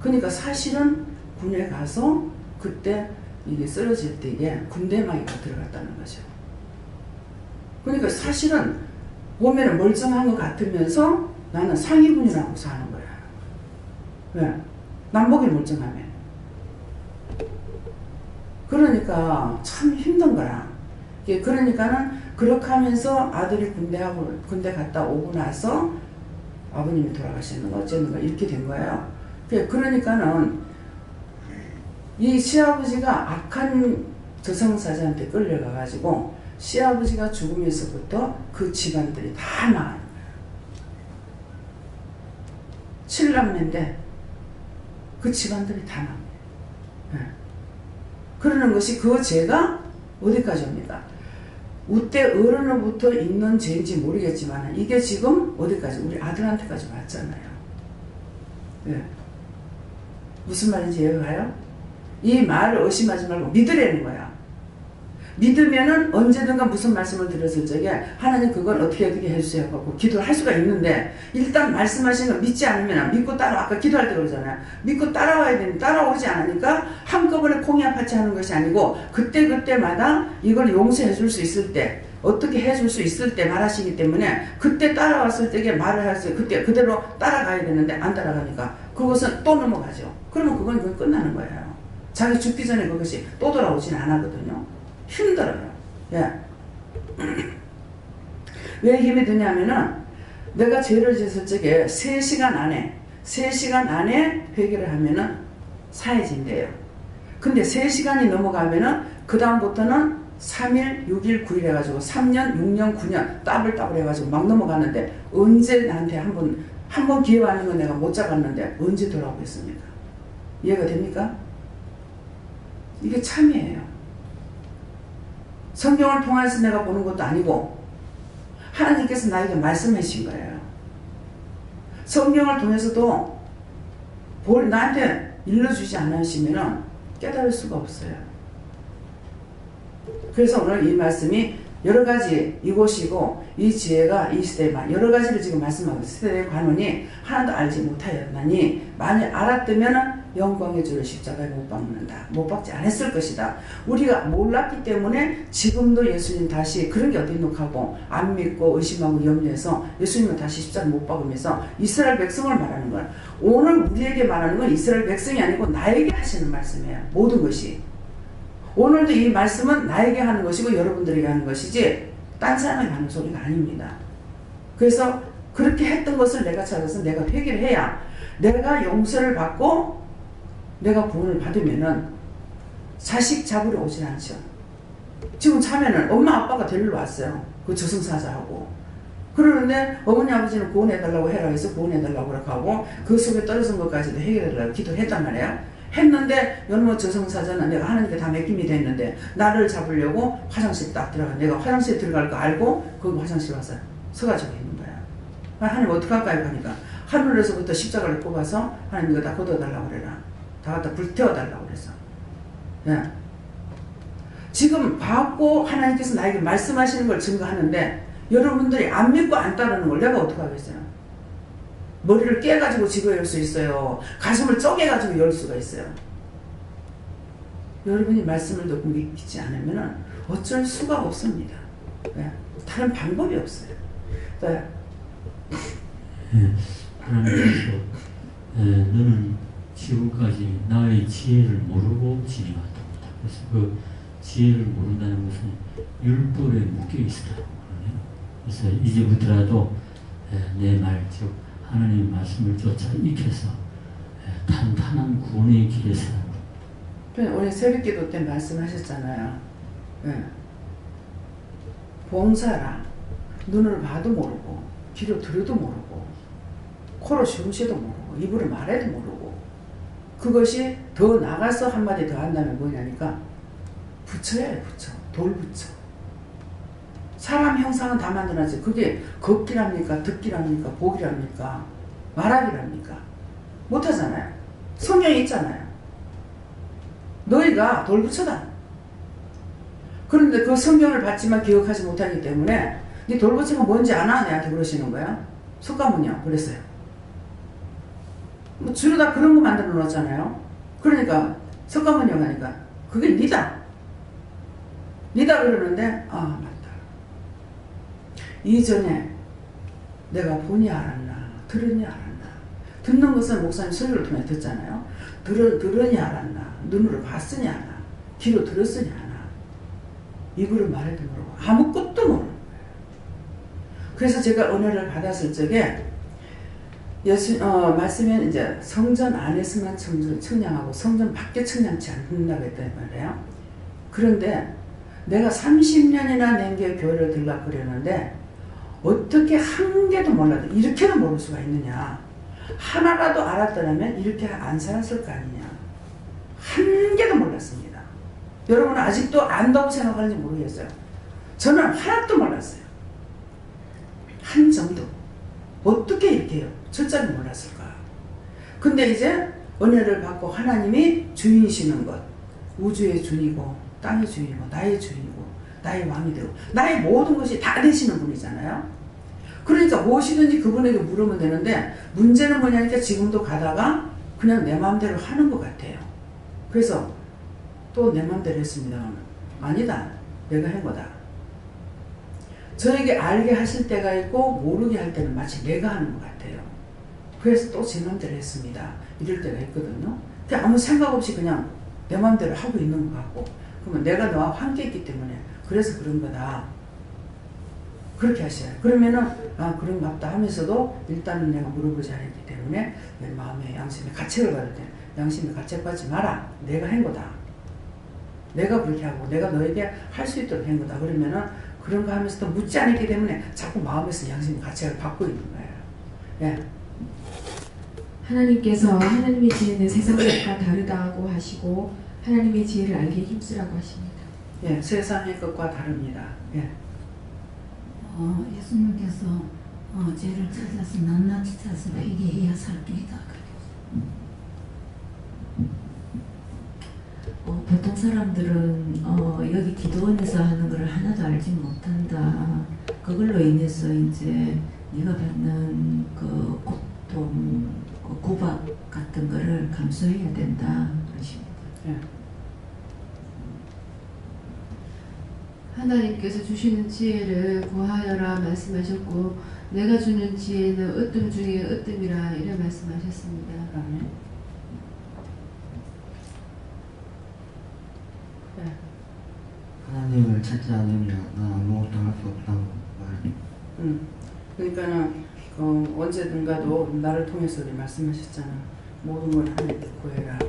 그러니까 사실은 군에 가서 그때 이게 쓰러질 때 이게 군대마개가 들어갔다는 거죠. 그러니까 사실은 보면은 멀쩡한 것 같으면서 나는 상위군이라고 사는 거야. 왜? 남보기 멀쩡하면. 그러니까 참 힘든 거라. 그러니까는 그렇게 하면서 아들이 군대 갔다 오고 나서 아버님이 돌아가시는 거 어쩌는 거 이렇게 된 거예요. 그러니까는 이 시아버지가 악한 저승사자한테 끌려가가지고 시아버지가 죽으면서부터 그 집안들이 다 망하는 거예요. 7남매인데 그 집안들이 다 망해요. 네. 그러는 것이 그 죄가 어디까지 옵니까? 우때 어른으로부터 있는 죄인지 모르겠지만 이게 지금 어디까지 우리 아들한테까지 왔잖아요. 네. 무슨 말인지 이해가 가요? 이 말을 의심하지 말고 믿으라는 거야. 믿으면은 언제든가 무슨 말씀을 드렸을 적에 하나님 그걸 어떻게 해주세요 하고 기도를 할 수가 있는데 일단 말씀하신 거 믿지 않으면 믿고 따라 아까 기도할 때 그러잖아요. 믿고 따라와야 되는데 따라오지 않으니까 한꺼번에 콩이아파치 하는 것이 아니고 그때마다 이걸 용서해 줄 수 있을 때 어떻게 해줄 수 있을 때 말하시기 때문에 그때 따라왔을 때에 말을 할 수 그때 그대로 따라가야 되는데 안 따라가니까 그것은 또 넘어가죠. 그러면 그건 끝나는 거예요. 자기 죽기 전에 그것이 또 돌아오지는 않거든요. 힘들어요. 예. 왜 힘이 드냐면은 내가 죄를 지었을 적에 3시간 안에 회개를 하면은 사해진대요. 근데 3시간이 넘어가면은 그 다음부터는 3일, 6일, 9일 해가지고 3년, 6년, 9년 따블따블 해가지고 막 넘어가는데 언제 나한테 한 번 기회가 아닌 건 내가 못 잡았는데 언제 돌아오겠습니까? 이해가 됩니까? 이게 참이에요. 성경을 통해서 내가 보는 것도 아니고 하나님께서 나에게 말씀하신 거예요. 성경을 통해서도 나한테 일러주지 않으시면 깨달을 수가 없어요. 그래서 오늘 이 말씀이 여러 가지 이곳이고 이 지혜가 이 시대에 여러 가지를 지금 말씀하고 시대의 관원이 하나도 알지 못하였나니 만일 알았다면 영광의 주를 십자가에 못 박는다. 못 박지 않았을 것이다. 우리가 몰랐기 때문에 지금도 예수님 다시 그런 게 어디 있노하고 안 믿고 의심하고 염려해서 예수님은 다시 십자가에 못 박으면서 이스라엘 백성을 말하는 거야. 오늘 우리에게 말하는 건 이스라엘 백성이 아니고 나에게 하시는 말씀이에요. 모든 것이. 오늘도 이 말씀은 나에게 하는 것이고 여러분들에게 하는 것이지 딴 사람에게 하는 소리가 아닙니다. 그래서 그렇게 했던 것을 내가 찾아서 내가 회개를 해야 내가 용서를 받고 내가 구원을 받으면은 자식 잡으러 오진 않죠. 지금 자매는 엄마 아빠가 데리러 왔어요. 그 저승사자하고. 그러는데 어머니 아버지는 구원해달라고 해라 해서 구원해달라고 하고 그 속에 떨어진 것까지도 해결해달라고 기도했단 말이에요. 했는데 연못 저승사자는 내가 하나님께 다 맡김이 됐는데 나를 잡으려고 화장실 딱 들어가. 내가 화장실 들어갈 거 알고 거기 화장실 와서 서가지고 있는 거야. 하나님 어떡할까요? 하니까 하늘에서부터 십자가를 뽑아서 하나님 이거 다 걷어달라고 그래라. 다 갖다 불태워달라고 그래서. 예. 지금 받고 하나님께서 나에게 말씀하시는 걸 증거하는데 여러분들이 안 믿고 안 따르는 걸 내가 어떻게 하겠어요? 머리를 깨가지고 집어 열 수 있어요. 가슴을 쪼개가지고 열 수가 있어요. 여러분이 말씀을 듣고 믿지 않으면 어쩔 수가 없습니다. 네. 다른 방법이 없어요. 네. 하나님께서 너는 지금까지 나의 지혜를 모르고 진행했답니다. 그래서 그 지혜를 모른다는 것은 율법에 묶여 있었다고 하거든요. 그래서 이제부터라도 내 말, 즉 하나님의 말씀을 쫓아 익혀서 탄탄한 구원의 길에 서는 오늘 새벽기도 때 말씀하셨잖아요. 네. 봉사라. 눈을 봐도 모르고 귀로 들어도 모르고 코로 쉬쉬도 모르고 입으로 말해도 모르고 그것이 더 나가서 한마디 더 한다면 뭐냐니까 부처예요. 부처. 돌부처. 사람 형상은 다 만들어놨지. 그게 걷기랍니까? 듣기랍니까? 보기랍니까? 말하기랍니까? 못하잖아요. 성경에 있잖아요. 너희가 돌부처다. 그런데 그 성경을 받지만 기억하지 못하기 때문에 네 돌부처가 뭔지 아나? 내한테 그러시는 거야. 석가모니요. 그랬어요. 뭐 주로 다 그런 거 만들어 놓았잖아요. 그러니까 석가모니가 하니까 그게 니다. 니다 그러는데 아 맞다. 이전에 내가 보니 알았나 들으니 알았나. 듣는 것은 목사님 설교를 통해 듣잖아요. 들으니 알았나 눈으로 봤으니 아나 귀로 들었으니 아나 입으로 말해도 모르고 아무것도 모르는 거예요. 그래서 제가 은혜를 받았을 적에 말씀에 이제 성전 안에서만 청량하고 성전 밖에 청량치 않는다고 했단 말이에요. 그런데 내가 30년이나 낸게 교회를 들락고 그랬는데 어떻게 한 개도 몰라도 이렇게는 모를 수가 있느냐. 하나라도 알았더라면 이렇게 안 살았을 거 아니냐. 한 개도 몰랐습니다. 여러분은 아직도 안다고 생각하는지 모르겠어요. 저는 하나도 몰랐어요. 한 정도. 어떻게 이렇게 해요? 첫째는 몰랐을까. 근데 이제 은혜를 받고 하나님이 주인이시는 것. 우주의 주인이고 땅의 주인이고 나의 주인이고 나의 왕이 되고 나의 모든 것이 다 되시는 분이잖아요. 그러니까 무엇이든지 그분에게 물으면 되는데 문제는 뭐냐니까 지금도 가다가 그냥 내 마음대로 하는 것 같아요. 그래서 또 내 마음대로 했습니다. 아니다. 내가 한 거다. 저에게 알게 하실 때가 있고 모르게 할 때는 마치 내가 하는 것 같아요. 그래서 또 제 마음대로 했습니다. 이럴 때가 있거든요. 아무 생각 없이 그냥 내 마음대로 하고 있는 것 같고 그러면 내가 너와 함께 있기 때문에 그래서 그런 거다. 그렇게 하셔요. 그러면은 아 그런갑다 하면서도 일단은 내가 물어보지 않았기 때문에 내 마음의 양심에 가책을 받을 때 양심에 가책받지 마라. 내가 한 거다. 내가 그렇게 하고 내가 너에게 할 수 있도록 한 거다. 그러면은 그런 거 하면서도 묻지 않았기 때문에 자꾸 마음에서 양심의 가책을 받고 있는 거예요. 예. 하나님께서 하나님의 지혜는 세상 것과 다르다고 하시고 하나님의 지혜를 알기에 힘쓰라고 하십니다. 예, 세상의 것과 다릅니다. 예. 예수님께서 죄를 찾아서 낱낱이 찾아서 회개해야 살 길이다. 보통 사람들은 여기 기도원에서 하는 것을 하나도 알지 못한다. 그걸로 인해서 이제 네가 받는 그 고통, 그 구박 같은 거를 감수해야 된다. 그러십니다. 예. 하나님께서 주시는 지혜를 구하여라 말씀하셨고 내가 주는 지혜는 으뜸 중에 으뜸이라 이래 말씀하셨습니다. 아멘. 네. 하나님을 찾지 않으면 나 아무것도 할 수 없다고 말. 그러니까는 언제든가도 나를 통해서 우리 말씀하셨잖아. 모든 걸 하나님께 구해라.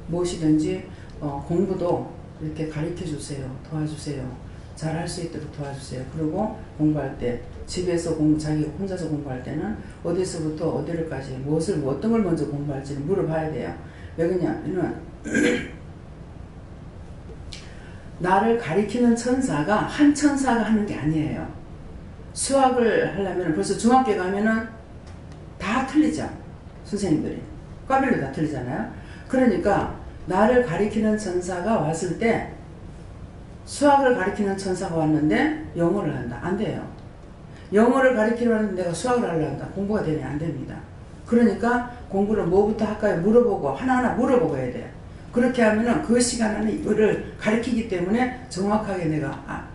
무엇이든지 공부도 이렇게 가르쳐 주세요. 도와주세요. 잘할 수 있도록 도와주세요. 그리고 공부할 때 집에서 자기 혼자서 공부할 때는 어디서부터 어디를까지 어떤 걸 먼저 공부할지를 물어봐야 돼요. 왜 그러냐면 나를 가리키는 천사가 한 천사가 하는 게 아니에요. 수학을 하려면 벌써 중학교 가면은 다 틀리죠. 선생님들이 과별로 다 틀리잖아요. 그러니까 나를 가리키는 천사가 왔을 때 수학을 가리키는 천사가 왔는데 영어를 한다. 안 돼요. 영어를 가르치려 하는데 내가 수학을 하려 한다. 공부가 되냐? 안 됩니다. 그러니까 공부를 뭐부터 할까요? 물어보고 하나하나 물어보고 해야 돼요. 그렇게 하면은 그 시간 안에 이거를 가르치기 때문에 정확하게 내가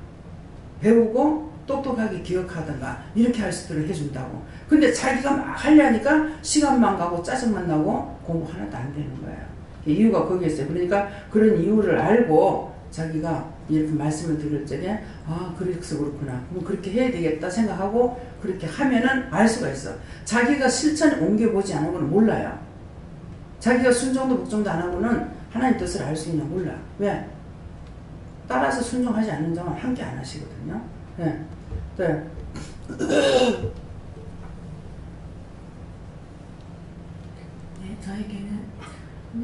배우고 똑똑하게 기억하든가 이렇게 할 수 있도록 해준다고. 근데 자기가 막 하려니까 시간만 가고 짜증만 나고 공부 하나도 안 되는 거예요. 이유가 거기에 있어요. 그러니까 그런 이유를 알고 자기가 이렇게 말씀을 들을 적에 그래서 그렇구나. 그럼 그렇게 해야 되겠다 생각하고 그렇게 하면은 알 수가 있어. 자기가 실천에 옮겨보지 않으고는 몰라요. 자기가 순종도 복종도 안 하고는 하나님 뜻을 알 수 있냐 몰라. 왜? 따라서 순종하지 않는 자는 함께 안 하시거든요. 네. 네. 네, 저에게는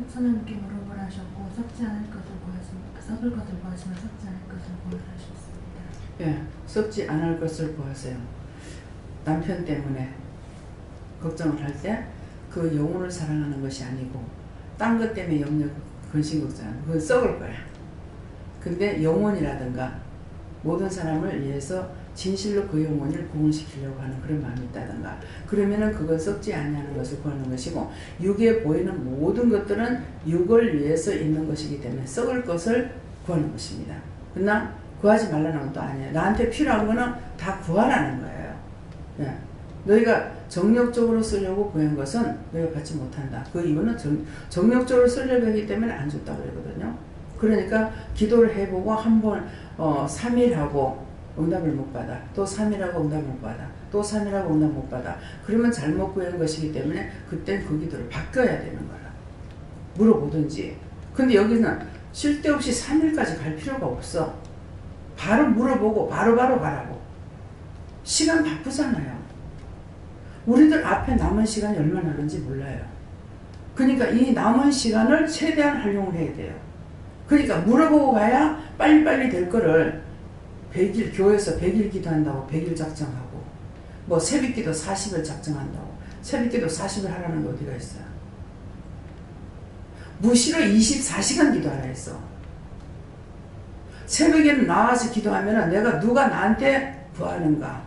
선생님께 물어보라 하셨고 썩지 않을 것을 구하십니까? 썩을 것을 구하시면 썩지 않을 것을 구하라 하셨습니다. 예, 썩지 않을 것을 구하세요. 남편 때문에 걱정을 할 때 그 영혼을 사랑하는 것이 아니고 딴 것 때문에 염려 근심 걱정하는 그건 썩을 거야. 근데 영혼이라든가 모든 사람을 위해서 진실로 그 영혼을 구원시키려고 하는 그런 마음이 있다든가 그러면은 그건 썩지 아니하는 것을 구하는 것이고 육에 보이는 모든 것들은 육을 위해서 있는 것이기 때문에 썩을 것을 구하는 것입니다. 그러나 구하지 말라는 것도 아니에요. 나한테 필요한 거는 다 구하라는 거예요. 네. 너희가 정력적으로 쓰려고 구한 것은 너희가 받지 못한다. 그 이유는 정력적으로 쓰려고 하기 때문에 안 줬다고 그러거든요. 그러니까 기도를 해보고 한번 3일 하고 응답을 못 받아. 또 3일하고 응답을 못 받아. 또 3일하고 응답 못 받아. 그러면 잘못 구한 것이기 때문에 그땐 그 기도를 바꿔야 되는 거야. 물어보든지. 근데 여기는 쓸데없이 3일까지 갈 필요가 없어. 바로 물어보고 바로바로 가라고. 시간 바쁘잖아요. 우리들 앞에 남은 시간이 얼마나 나는지 몰라요. 그러니까 이 남은 시간을 최대한 활용을 해야 돼요. 그러니까 물어보고 가야 빨리빨리 될 거를 100일, 교회에서 100일 기도한다고 100일 작정하고 뭐 새벽기도 40일 작정한다고 새벽기도 40일 하라는 게 어디가 있어요. 무시로 24시간 기도하라 했어. 새벽에는 나와서 기도하면 내가 누가 나한테 구하는가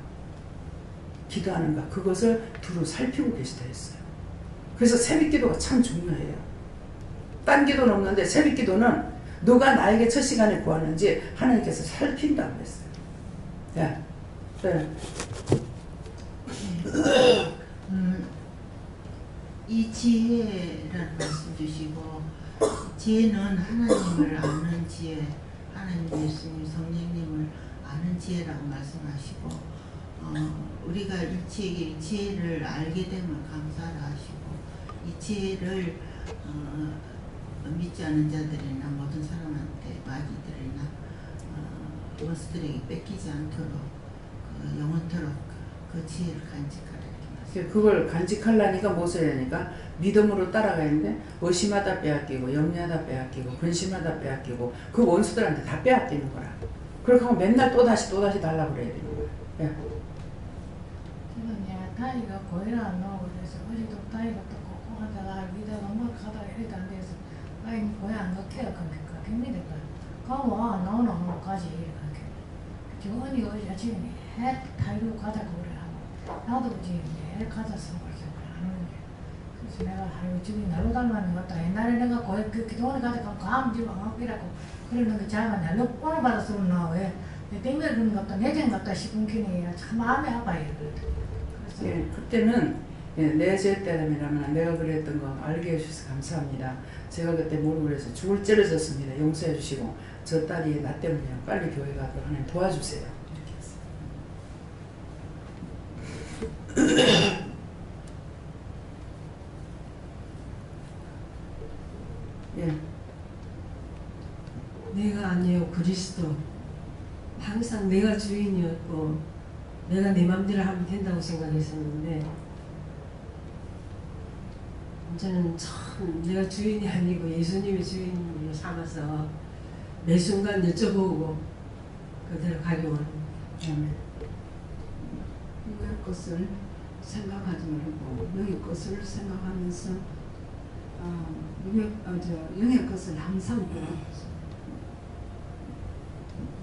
기도하는가 그것을 두루 살피고 계시다 했어요. 그래서 새벽기도가 참 중요해요. 딴 기도는 없는데 새벽기도는 누가 나에게 첫 시간에 구하는지 하나님께서 살핀다고 했어요. 네. 네. 이 지혜라는 말씀 주시고 지혜는 하나님을 아는 지혜, 하나님 예수님 성령님을 아는 지혜라고 말씀하시고 우리가 이 지혜를 알게 되면 감사를 하시고 이 지혜를 믿지 않은 자들이나 모든 사람한테 마귀들이나 원수들에게 뺏기지 않도록 영원토록 그 지혜를 간직하라 이렇게 말씀. 그걸 간직하려니까 무엇을 해야 하니까 믿음으로 따라가는데 의심하다 빼앗기고 염려하다 빼앗기고 근심하다 빼앗기고 그 원수들한테 다 빼앗기는 거라. 그렇게 하면 맨날 또다시 달라고 그래야 되는 거야. 예. 타이가 거의를 안 나오고 그래서 어제도 타이가 또 꼭 하다가 위다 너무 가다가 이래도 안 돼서 타이는 거의 안 넣게요. 그러니까 됩니다. 가면 안 나오나 까지 이래 그렇게. 저 언니 어제 아침에 해 타이로 가자고 그래 하고 나도 어제 해 가자서 그렇게 안 오는데 그래서 내가 아유 지금 날로 닮아는 것 같다. 옛날에 내가 거의 그 기도원에 가서 가면 집에 안 오기라고 그러는 게 자가 날로 오늘 받아서 그러나 왜 땡mer 그런 것 같다 내전 같다 싶은 게니 참 마음이 아파요. 예, 그때는 내 죄 때문이라면 내가 그랬던 거 알게 해주셔서 감사합니다. 제가 그때 모르고 그래서 죽을 죄를 졌습니다. 용서해 주시고 저 딸이 나 때문에 빨리 교회 가도록 하나님 도와주세요. 이렇게 했어요. 예. 내가 아니요 그리스도. 항상 내가 주인이었고 내가 내 맘대로 하면 된다고 생각했었는데 이제는 참 내가 주인이 아니고 예수님이 주인으로 삼아서 매 순간 여쭤보고 그대로 가려고 합니다. 육의 것을 생각하지 말고 영의 것을 생각하면서 영의 것을 항상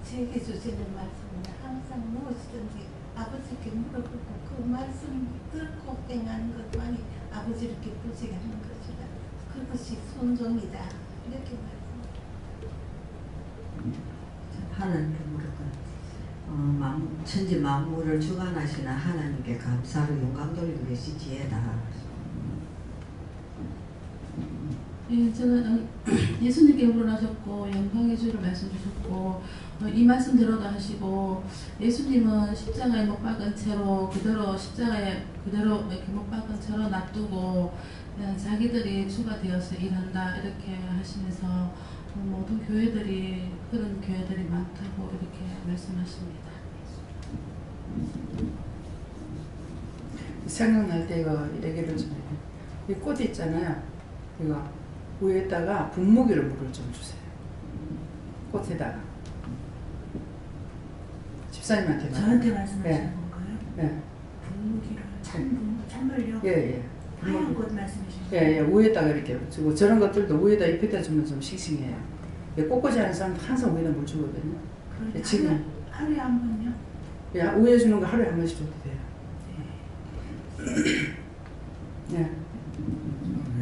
제게 주시는 말씀은 항상 무엇이든지 아버지께 물어보고 그 말씀 듣고 행하는 것만이 아버지를 기쁘시게 하는 것이다. 그것이 순종이다. 이렇게 말씀합니다. 하나님께 물어봐. 천지 만물을 주관하시는 하나님께 감사로 영광 돌리는 것이 지혜다. 예, 저는 예수님께 물어나셨고 영광의 주를 말씀 주셨고 이 말씀 들어도 하시고 예수님은 십자가에 못 박은 채로 그대로 십자가에 그대로 이렇게 못 박은 채로 놔두고 자기들이 주가 되어서 일한다 이렇게 하시면서 모든 교회들이 그런 교회들이 많다고 이렇게 말씀하십니다. 생각날 때 이거 얘기를 좀 해요. 이 꽃 있잖아요. 이거 위에다가 분무기를 물을 좀 주세요. 꽃에다가. 집사님한테 저한테 말씀하시는 네. 건가요? 네. 분무기를 찬물요? 예. 하얀 꽃 말씀이시죠? 예. 위에다가 이렇게 주고 저런 것들도 위에다 잎에다 주면 좀 싱싱해요. 꽃꽂이 하는 사람 항상 위에다 물 주거든요. 예, 지금 하루에 한 번요? 예, 위에 주는 거 하루에 한 번씩 줘도 돼요. 네.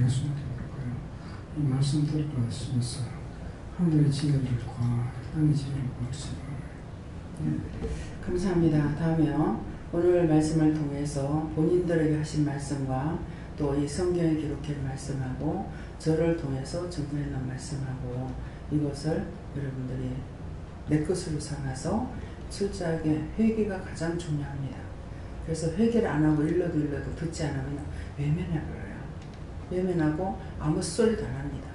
예수님께 물어봐요. 이 말씀 들고 하시면서 하늘의 지혜들과 땅의 지혜를 구하시기 바랍니다. 감사합니다. 다음에요. 오늘 말씀을 통해서 본인들에게 하신 말씀과 또 이 성경에 기록된 말씀하고 저를 통해서 전부에는 말씀하고 이것을 여러분들이 내 것으로 삼아서 철저하게 회개가 가장 중요합니다. 그래서 회개를 안 하고 일러도 듣지 않으면 외면해버려요. 외면하고 아무 소리도 안 합니다.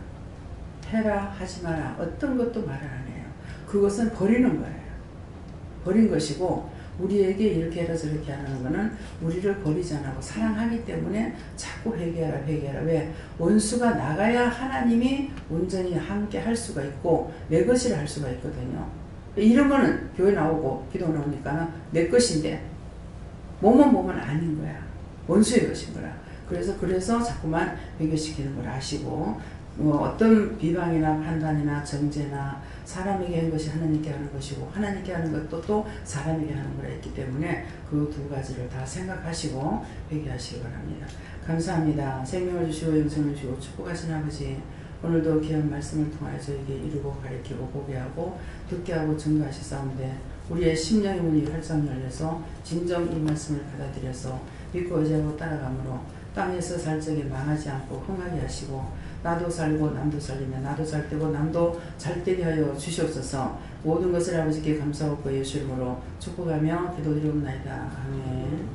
해라 하지 마라 어떤 것도 말을 안 해요. 그것은 버리는 거예요. 버린 것이고 우리에게 이렇게 해라 저렇게 하는 거는 우리를 버리지 않고 사랑하기 때문에 자꾸 회개하라. 왜? 원수가 나가야 하나님이 온전히 함께 할 수가 있고 내 것이라 할 수가 있거든요. 이런 거는 교회 나오고 기도 나오니까 내 것인데 몸은 아닌 거야. 원수의 것인 거라. 그래서 자꾸만 회개시키는 걸 아시고 어떤 비방이나 판단이나 정죄나 사람에게 하는 것이 하나님께 하는 것이고 하나님께 하는 것도 또 사람에게 하는 거라 있기 때문에 그 두 가지를 다 생각하시고 회개하시기 바랍니다. 감사합니다. 생명을 주시고 영생을 주시고 축복하신 아버지 오늘도 귀한 말씀을 통하여 저에게 이루고 가르치고 보게 하고 듣게 하고 증거하시사오는데 우리의 심령의 문이 활짝 열려서 진정 이 말씀을 받아들여서 믿고 의지하고 따라가므로 땅에서 살 적에 망하지 않고 흥하게 하시고 나도 살고 남도 살리며 나도 살되고 남도 잘되게 하여 주시옵소서. 모든 것을 아버지께 감사하고 예수 이름으로 축복하며 기도드리옵나이다. 아멘.